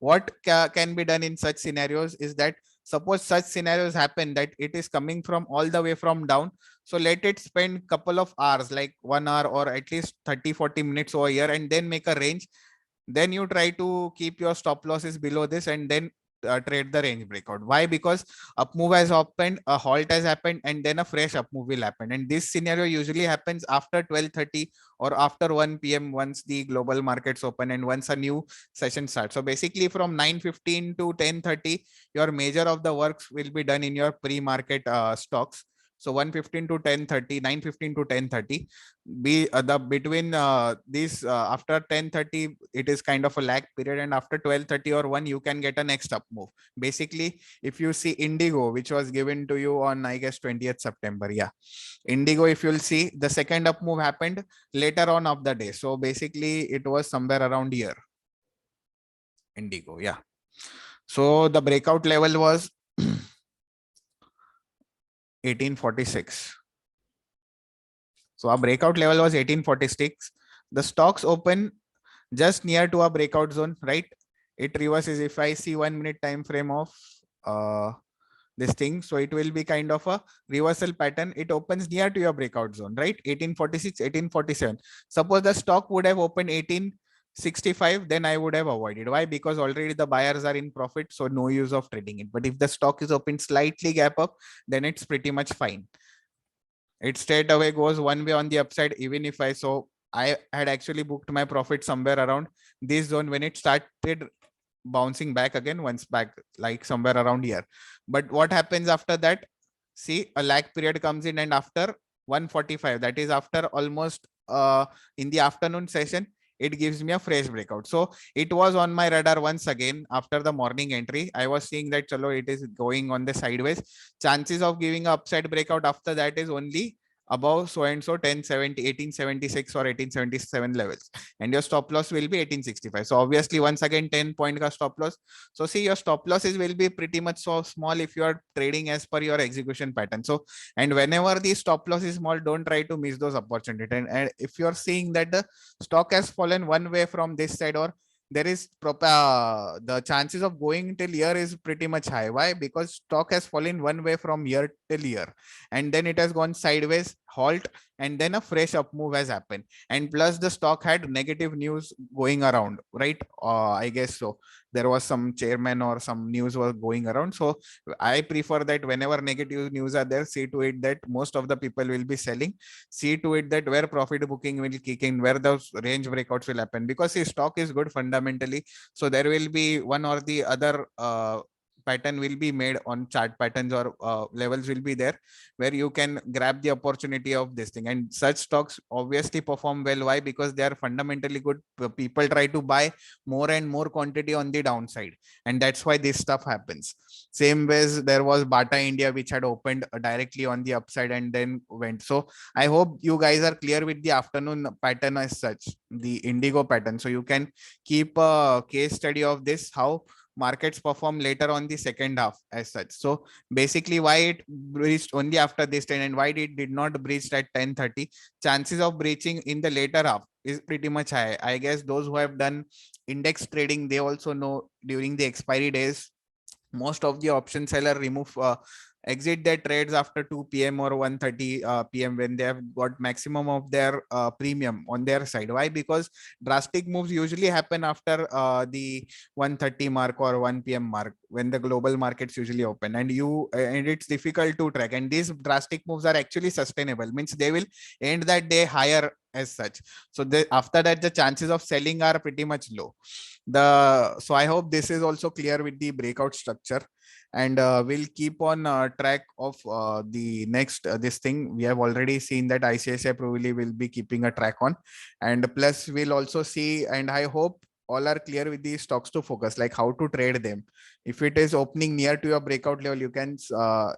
S1: What can be done in such scenarios is that, suppose such scenarios happen that it is coming from all the way from down, so let it spend couple of hours, like 1 hour or at least 30-40 minutes over here, and then make a range. Then you try to keep your stop losses below this, and then trade the range breakout. Why? Because up move has happened, a halt has happened, and then a fresh up move will happen. And this scenario usually happens after 12:30 or after 1 p.m. once the global markets open and once a new session starts. So basically from 9:15 to 10:30, your major of the works will be done in your pre-market stocks. So 1:15 to 10:30, 9:15 to 10:30. Between these after 10:30, it is kind of a lag period, and after 12:30 or 1, you can get a next up move. Basically, if you see Indigo, which was given to you on, I guess, 20th September. Yeah. Indigo, if you'll see, the second up move happened later on of the day. So basically, it was somewhere around here. Indigo, yeah. So the breakout level was 1846. So our breakout level was 1846. The stocks open just near to a breakout zone, right? It reverses. If I see 1 minute time frame of this thing, so it will be kind of a reversal pattern. It opens near to your breakout zone, right? 1846, 1847. Suppose the stock would have opened 1865, then I would have avoided. Why? Because already the buyers are in profit, so no use of trading it. But if the stock is open slightly gap up, then it's pretty much fine. It straight away goes one way on the upside. Even if I had actually booked my profit somewhere around this zone when it started bouncing back again, once back, like somewhere around here. But what happens after that? See, a lag period comes in, and after 1:45, that is after almost in the afternoon session, it gives me a fresh breakout. So it was on my radar once again after the morning entry. I was seeing that chalo, it is going on the sideways. Chances of giving a upside breakout after that is only above so and so 1070, 1876 or 1877 levels, and your stop loss will be 1865. So obviously, once again, 10-point stop loss. So see, your stop losses will be pretty much so small if you are trading as per your execution pattern. So, and whenever the stop loss is small, don't try to miss those opportunities. And if you're seeing that the stock has fallen one way from this side, or there is the chances of going till here is pretty much high. Why? Because stock has fallen one way from here till here, and then it has gone sideways, halt, and then a fresh up move has happened. And plus the stock had negative news going around, right? I guess so. There was some chairman or some news was going around. So I prefer that whenever negative news are there, see to it that most of the people will be selling. See to it that where profit booking will kick in, where those range breakouts will happen, because the stock is good fundamentally. So there will be one or the other pattern will be made on chart patterns, or levels will be there where you can grab the opportunity of this thing. And such stocks obviously perform well. Why? Because they are fundamentally good. People try to buy more and more quantity on the downside, and that's why this stuff happens. Same ways there was Bata India, which had opened directly on the upside and then went. So I hope you guys are clear with the afternoon pattern as such, the Indigo pattern. So you can keep a case study of this, how markets perform later on the second half as such. So basically, why it breached only after this 10, and why it did not breach at 10:30, chances of breaching in the later half is pretty much high. I guess those who have done index trading, they also know during the expiry days, most of the option seller exit their trades after 2 p.m. or 1:30 p.m. when they have got maximum of their premium on their side. Why? Because drastic moves usually happen after the 1:30 mark or 1 p.m. mark, when the global markets usually open, and it's difficult to track. And these drastic moves are actually sustainable, means they will end that day higher as such. So after that, the chances of selling are pretty much low. So I hope this is also clear with the breakout structure, and we'll keep on track of the next this thing. We have already seen that ICICI probably will be keeping a track on, and plus we'll also see, and I hope all are clear with the stocks to focus, like how to trade them. If it is opening near to your breakout level, you can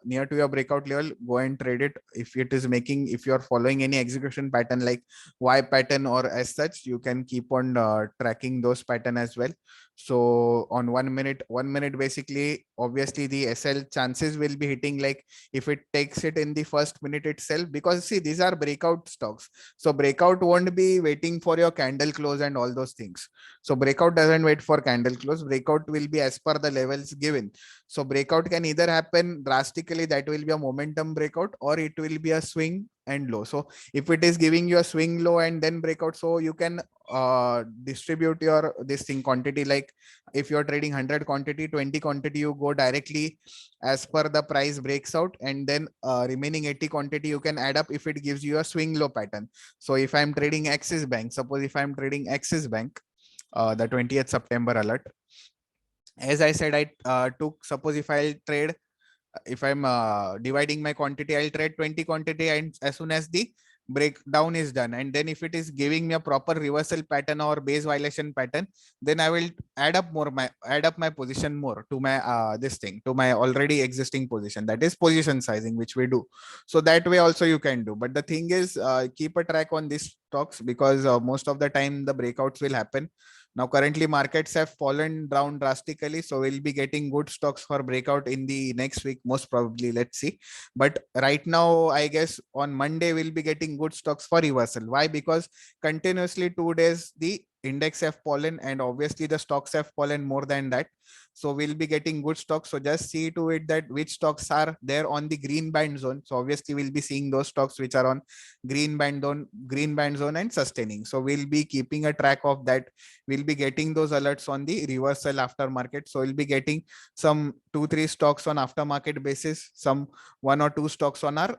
S1: near to your breakout level, go and trade it. If it is making, if you are following any execution pattern like Y pattern or as such, you can keep on tracking those pattern as well. So on 1 minute, 1 minute, basically, obviously the SL chances will be hitting, like if it takes it in the first minute itself, because see, these are breakout stocks. So breakout won't be waiting for your candle close and all those things. So breakout doesn't wait for candle close. Breakout will be as per the levels given. So breakout can either happen drastically, that will be a momentum breakout, or it will be a swing and low. So if it is giving you a swing low and then breakout, so you can distribute your this thing quantity. Like if you're trading 100 quantity, 20 quantity you go directly as per the price breaks out, and then remaining 80 quantity you can add up if it gives you a swing low pattern. So if I'm trading Axis Bank, suppose if I'm trading Axis Bank, the 20th September alert, as I said, I took, suppose if I'll trade if I'm dividing my quantity, I'll trade 20 quantity, and as soon as the breakdown is done, and then if it is giving me a proper reversal pattern or base violation pattern, then I will add up my position more to my this thing, to my already existing position, that is position sizing, which we do. So that way also you can do. But the thing is, keep a track on these stocks, because most of the time the breakouts will happen. Now, currently markets have fallen down drastically, so we'll be getting good stocks for breakout in the next week, most probably. Let's see. But right now, I guess on Monday, we'll be getting good stocks for reversal. Why? Because continuously 2 days, the index have fallen, and obviously the stocks have fallen more than that. So we'll be getting good stocks. So just see to it that which stocks are there on the green band zone. So obviously we'll be seeing those stocks which are on green band zone and sustaining. So we'll be keeping a track of that. We'll be getting those alerts on the reversal aftermarket. So we'll be getting some 2-3 stocks on aftermarket basis, some 1 or 2 stocks on our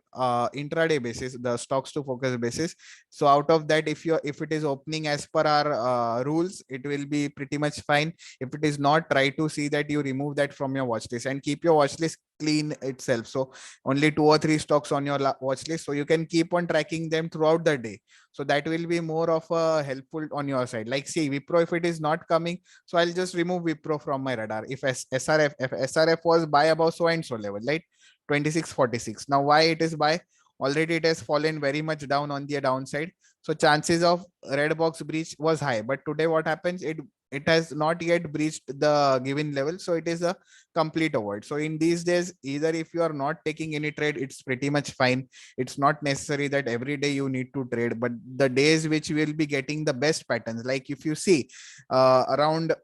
S1: intraday basis, the stocks to focus basis. So out of that, if it is opening as per our rules, it will be pretty much fine. If it is not, try to see that you remove that from your watch list and keep your watch list clean itself. So only 2 or 3 stocks on your watch list, so you can keep on tracking them throughout the day. So that will be more of a helpful on your side. Like, see, Wipro, if it is not coming, so I'll just remove Wipro from my radar. If SRF was buy above so and so level, right? 2646. Now why it is buy? Already it has fallen very much down on the downside. So chances of red box breach was high. But today what happens? It has not yet breached the given level. So it is a complete avoid. So in these days, either if you are not taking any trade, it's pretty much fine. It's not necessary that every day you need to trade, but the days which will be getting the best patterns, like if you see around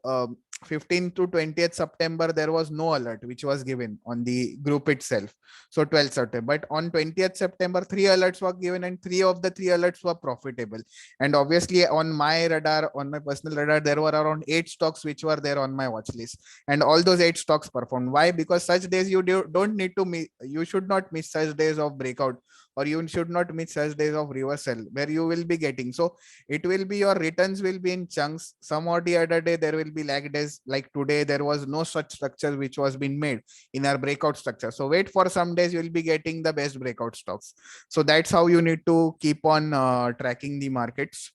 S1: 15th to 20th September, there was no alert which was given on the group itself. So 12th September, but on 20th September, 3 alerts were given, and 3 of the 3 alerts were profitable. And obviously on my radar, on my personal radar, there were around 8 stocks which were there on my watch list, and all those 8 stocks performed. Why? Because such days don't need to miss, you should not miss such days of breakout, or you should not miss such days of reversal where you will be getting. So it will be, your returns will be in chunks. Some or the other day there will be lag days, like today there was no such structure which was being made in our breakout structure. So wait for some days, you will be getting the best breakout stocks. So that's how you need to keep on tracking the markets.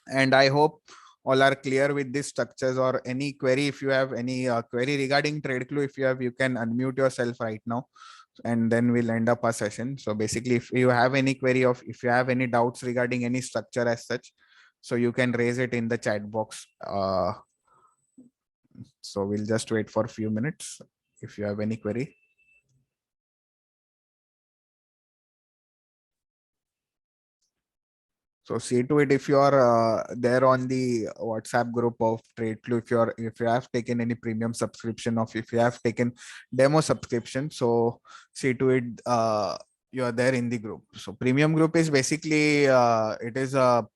S1: And I hope all are clear with these structures. Or any query, if you have any query regarding TradeClue, if you have, you can unmute yourself right now, and then we'll end up our session. So basically, if you have any query, of if you have any doubts regarding any structure as such, so you can raise it in the chat box. So we'll just wait for a few minutes if you have any query. So see to it, if you are there on the WhatsApp group of TradeClue, if you have taken any premium subscription, or if you have taken demo subscription, so see to it you are there in the group. So premium group is basically it is a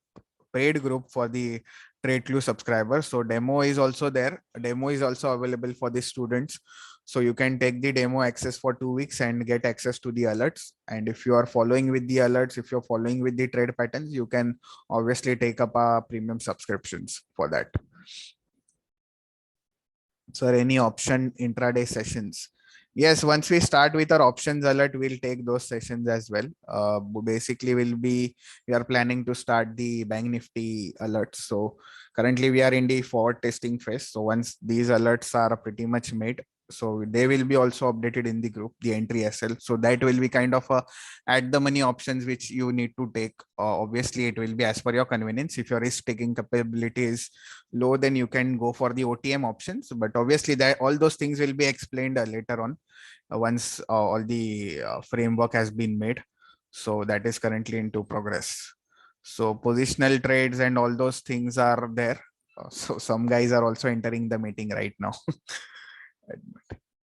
S1: paid group for the TradeClue subscribers. So demo is also there. Demo is also available for the students. So you can take the demo access for 2 weeks and get access to the alerts. And if you are following with the alerts, if you're following with the trade patterns, you can obviously take up premium subscriptions for that. So any option intraday sessions? Yes, once we start with our options alert, we'll take those sessions as well. Basically, we are planning to start the bank nifty alerts. So currently we are in the forward testing phase. So once these alerts are pretty much made, so they will be also updated in the group, the entry SL. So that will be kind of a at the money options which you need to take. Obviously, it will be as per your convenience. If your risk taking capability is low, then you can go for the OTM options. But obviously, that all those things will be explained later on once all the framework has been made. So that is currently into progress. So positional trades and all those things are there. So some guys are also entering the meeting right now.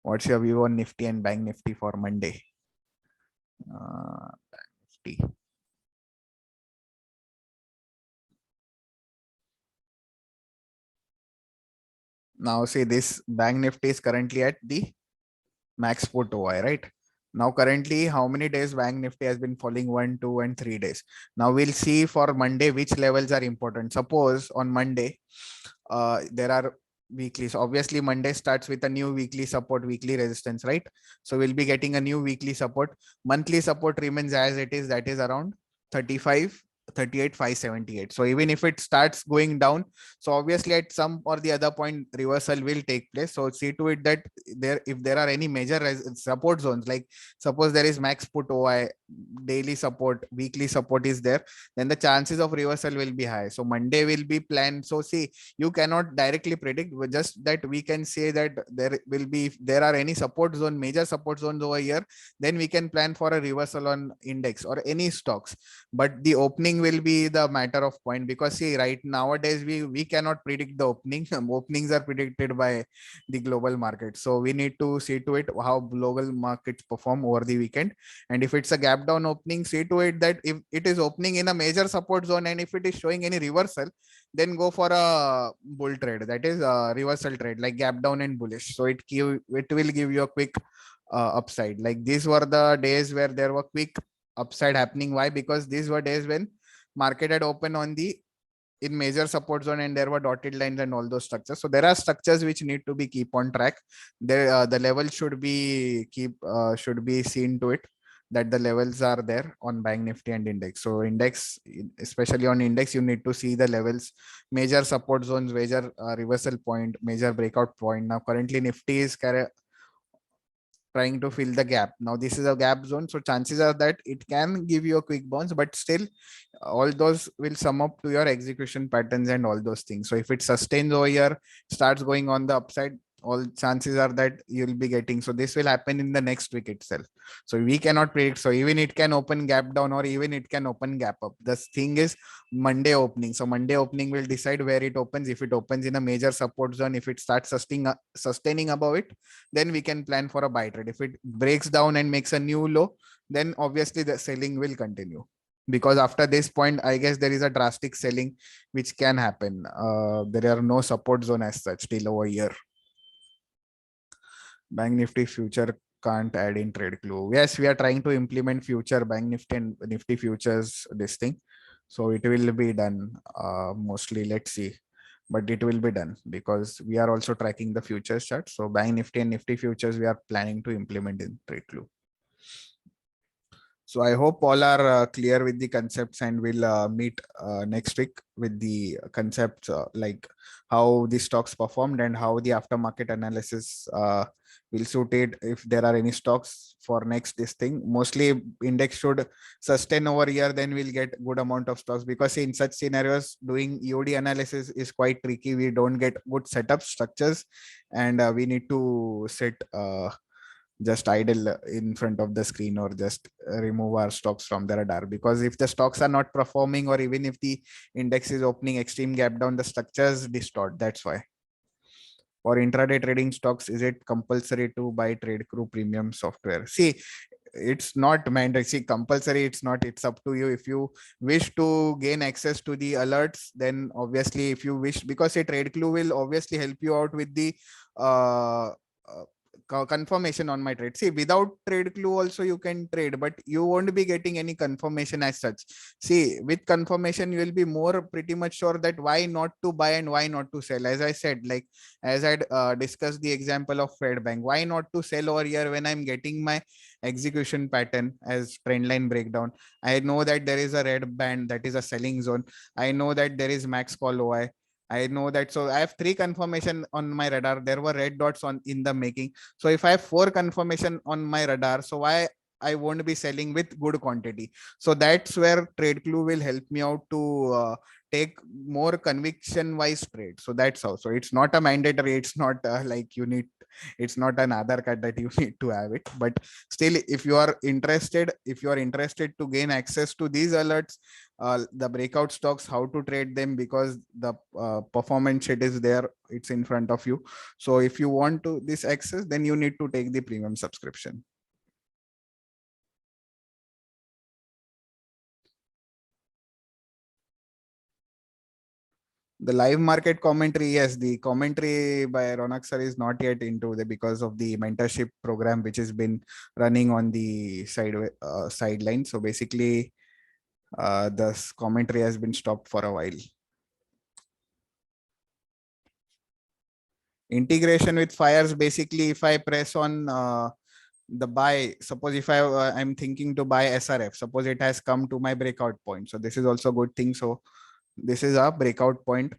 S1: What's your view on Nifty and Bank Nifty for Monday? Nifty. Now see, this Bank Nifty is currently at the max put OI, right? Now currently, how many days Bank Nifty has been falling? 1, 2, and 3 days. Now we'll see for Monday which levels are important. Suppose on Monday, there are weekly. So obviously Monday starts with a new weekly support, weekly resistance, right? So we'll be getting a new weekly support. Monthly support remains as it is, that is around 35, 38, 578. So even if it starts going down, so obviously at some or the other point reversal will take place. So see to it that if there are any major support zones, like suppose there is max put OI, daily support, weekly support is there, then the chances of reversal will be high. So Monday will be planned. So see, you cannot directly predict, but just that we can say that there will be, if there are any support zone, major support zones over here, then we can plan for a reversal on index or any stocks. But the opening will be the matter of point, because see, right nowadays we cannot predict the opening. Openings are predicted by the global market. So we need to see to it how global markets perform over the weekend. And if it's a gap down opening, see to it that if it is opening in a major support zone and if it is showing any reversal, then go for a bull trade, that is a reversal trade, like gap down and bullish. So it will give you a quick upside. Like these were the days where there were quick upside happening. Why? Because these were days when market had opened on the in major support zone and there were dotted lines and all those structures. So there are structures which need to be keep on track. There the level should be seen to it that the levels are there on bank nifty and index. So index, especially on index, you need to see the levels, major support zones, major reversal point, major breakout point. Now currently nifty is trying to fill the gap. Now this is a gap zone, so chances are that it can give you a quick bounce, but still all those will sum up to your execution patterns and all those things. So if it sustains over here, starts going on the upside, all chances are that you'll be getting. So this will happen in the next week itself. So we cannot predict. So even it can open gap down or even it can open gap up. The thing is Monday opening. So Monday opening will decide where it opens. If it opens in a major support zone, if it starts sustaining above it, then we can plan for a buy trade. If it breaks down and makes a new low, then obviously the selling will continue, because after this point, I guess there is a drastic selling which can happen. There are no support zone as such till over here. Bank Nifty future can't add in TradeClue. Yes, we are trying to implement future Bank Nifty and Nifty futures, this thing. So it will be done mostly. Let's see. But it will be done because we are also tracking the futures chart. So Bank Nifty and Nifty futures, we are planning to implement in TradeClue. So I hope all are clear with the concepts, and we'll meet next week with the concepts like how the stocks performed and how the aftermarket analysis will suit it. If there are any stocks for next this thing, mostly index should sustain over here, then we'll get good amount of stocks, because in such scenarios doing EOD analysis is quite tricky. We don't get good setup structures, and we need to sit just idle in front of the screen or just remove our stocks from the radar, because if the stocks are not performing or even if the index is opening extreme gap down, the structures distort. That's why for intraday trading stocks, is it compulsory to buy TradeClue premium software? See, it's not mandatory. See, compulsory, it's not. It's up to you. If you wish to gain access to the alerts, then obviously if you wish, because a TradeClue will obviously help you out with the uh, confirmation on my trade. See, without TradeClue also you can trade, but you won't be getting any confirmation as such. See, with confirmation you will be more pretty much sure that why not to buy and why not to sell. As I said, like as I discussed the example of Fed Bank, why not to sell over here when I'm getting my execution pattern as trend line breakdown. I know that there is a red band, that is a selling zone. I know that there is max call OI. I know that. So I have 3 confirmation on my radar. There were red dots on in the making. So if I have 4 confirmation on my radar, so why I won't be selling with good quantity? So that's where TradeClue will help me out to take more conviction wise trade. So that's how. So it's not a mandatory. It's not like you need, it's not an Aadhaar card that you need to have it. But still, if you are interested, to gain access to these alerts, the breakout stocks, how to trade them, because the performance sheet is there, it's in front of you. So if you want to this access, then you need to take the premium subscription. The live market commentary, yes, the commentary by Ronak sir is not yet into the, because of the mentorship program which has been running on the sideline. So basically, the commentary has been stopped for a while. Integration with fires, basically if I press on the buy, suppose if I'm thinking to buy SRF, suppose it has come to my breakout point. So this is also a good thing. So this is a breakout point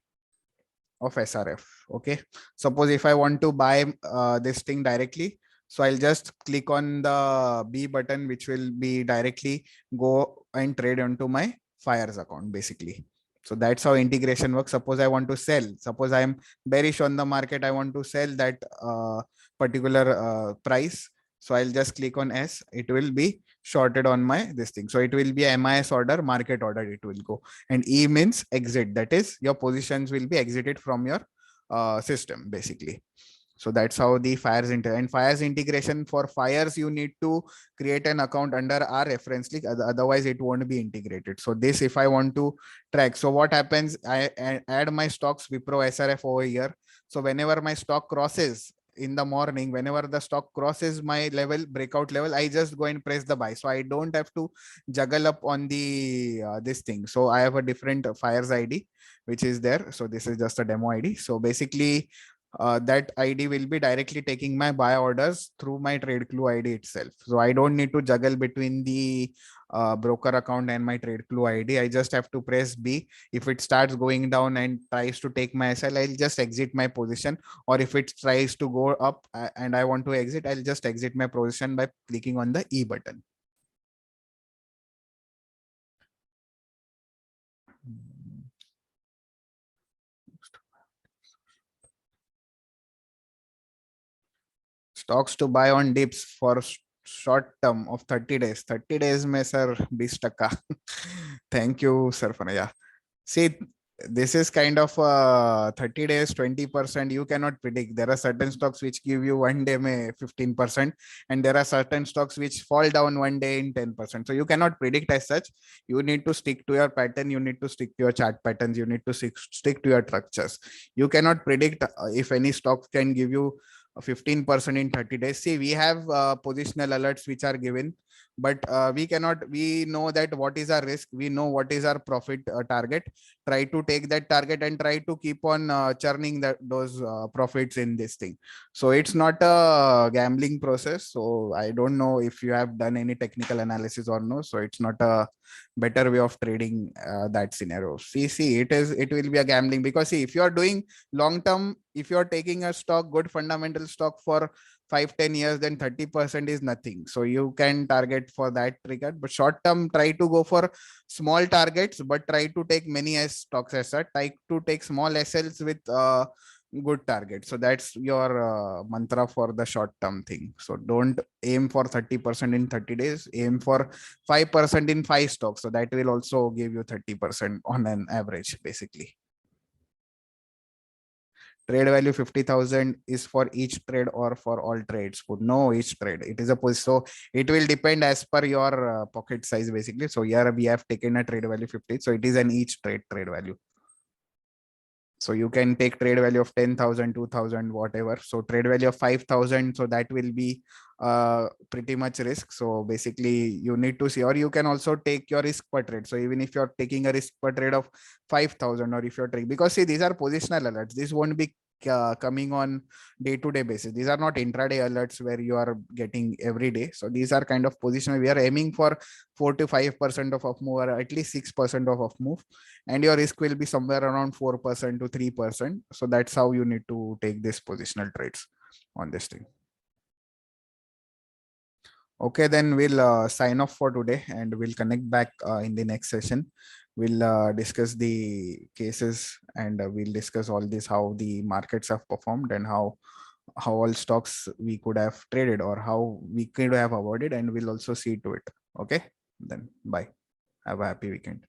S1: of SRF. Okay. Suppose if I want to buy this thing directly, so I'll just click on the B button, which will be directly go and trade onto my fires account basically. So that's how integration works. Suppose I want to sell, suppose I'm bearish on the market, I want to sell that particular price. So I'll just click on S, it will be shorted on my this thing. So it will be a MIS order, market order, it will go. And E means exit, that is your positions will be exited from your system basically. So that's how the fires and fires integration. For fires, you need to create an account under our reference link, otherwise it won't be integrated. So this, if I want to track, so what happens, I add my stocks Wipro SRF over here. So whenever my stock crosses in the morning, whenever the stock crosses my level, breakout level, I just go and press the buy. So I don't have to juggle up on the this thing. So I have a different fires ID which is there. So this is just a demo ID. So basically that ID will be directly taking my buy orders through my TradeClue ID itself. So I don't need to juggle between the broker account and my TradeClue ID. I just have to press B. If it starts going down and tries to take my SL, I'll just exit my position. Or if it tries to go up and I want to exit, I'll just exit my position by clicking on the E button. Stocks to buy on dips for short term of 30 days. 30 days mein sir 20%. Thank you, sir. Yeah. See, this is kind of 30 days, 20%. You cannot predict. There are certain stocks which give you one day may 15%, and there are certain stocks which fall down one day in 10%. So you cannot predict as such. You need to stick to your pattern. You need to stick to your chart patterns. You need to stick to your structures. You cannot predict if any stock can give you 15% in 30 days. See, we have positional alerts which are given, but we cannot, we know that what is our risk, we know what is our profit target. Try to take that target and try to keep on churning those profits in this thing. So it's not a gambling process. So I don't know if you have done any technical analysis or no. So it's not a better way of trading that scenario. See, it will be a gambling, because see, if you are doing long term, if you are taking a stock, good fundamental stock for 5-10 years, then 30% is nothing. So you can target for that trigger. But short term, try to go for small targets, but try to take many as stocks as such. Try to take small SLs with good target. So that's your mantra for the short term thing. So don't aim for 30% in 30 days, aim for 5% in 5 stocks. So that will also give you 30% on an average basically. Trade value 50,000 is for each trade or for all trades? No, each trade. It is a position. So it will depend as per your pocket size basically. So here we have taken a trade value 50. So it is an each trade value. So you can take trade value of 10,000, 2,000, whatever. So trade value of 5,000. So that will be pretty much risk. So basically you need to see, or you can also take your risk per trade. So even if you're taking a risk per trade of 5,000, or if you're trading, because see, these are positional alerts. This won't be coming on day-to-day basis. These are not intraday alerts where you are getting every day. So these are kind of positional. We are aiming for 4 to 5% of move, or at least 6% of move, and your risk will be somewhere around 4% to 3%. So that's how you need to take this positional trades on this thing. Okay, then we'll sign off for today, and we'll connect back in the next session. We'll discuss the cases, and we'll discuss all this, how the markets have performed, and how all stocks we could have traded, or how we could have avoided, and we'll also see to it. Okay, then bye. Have a happy weekend.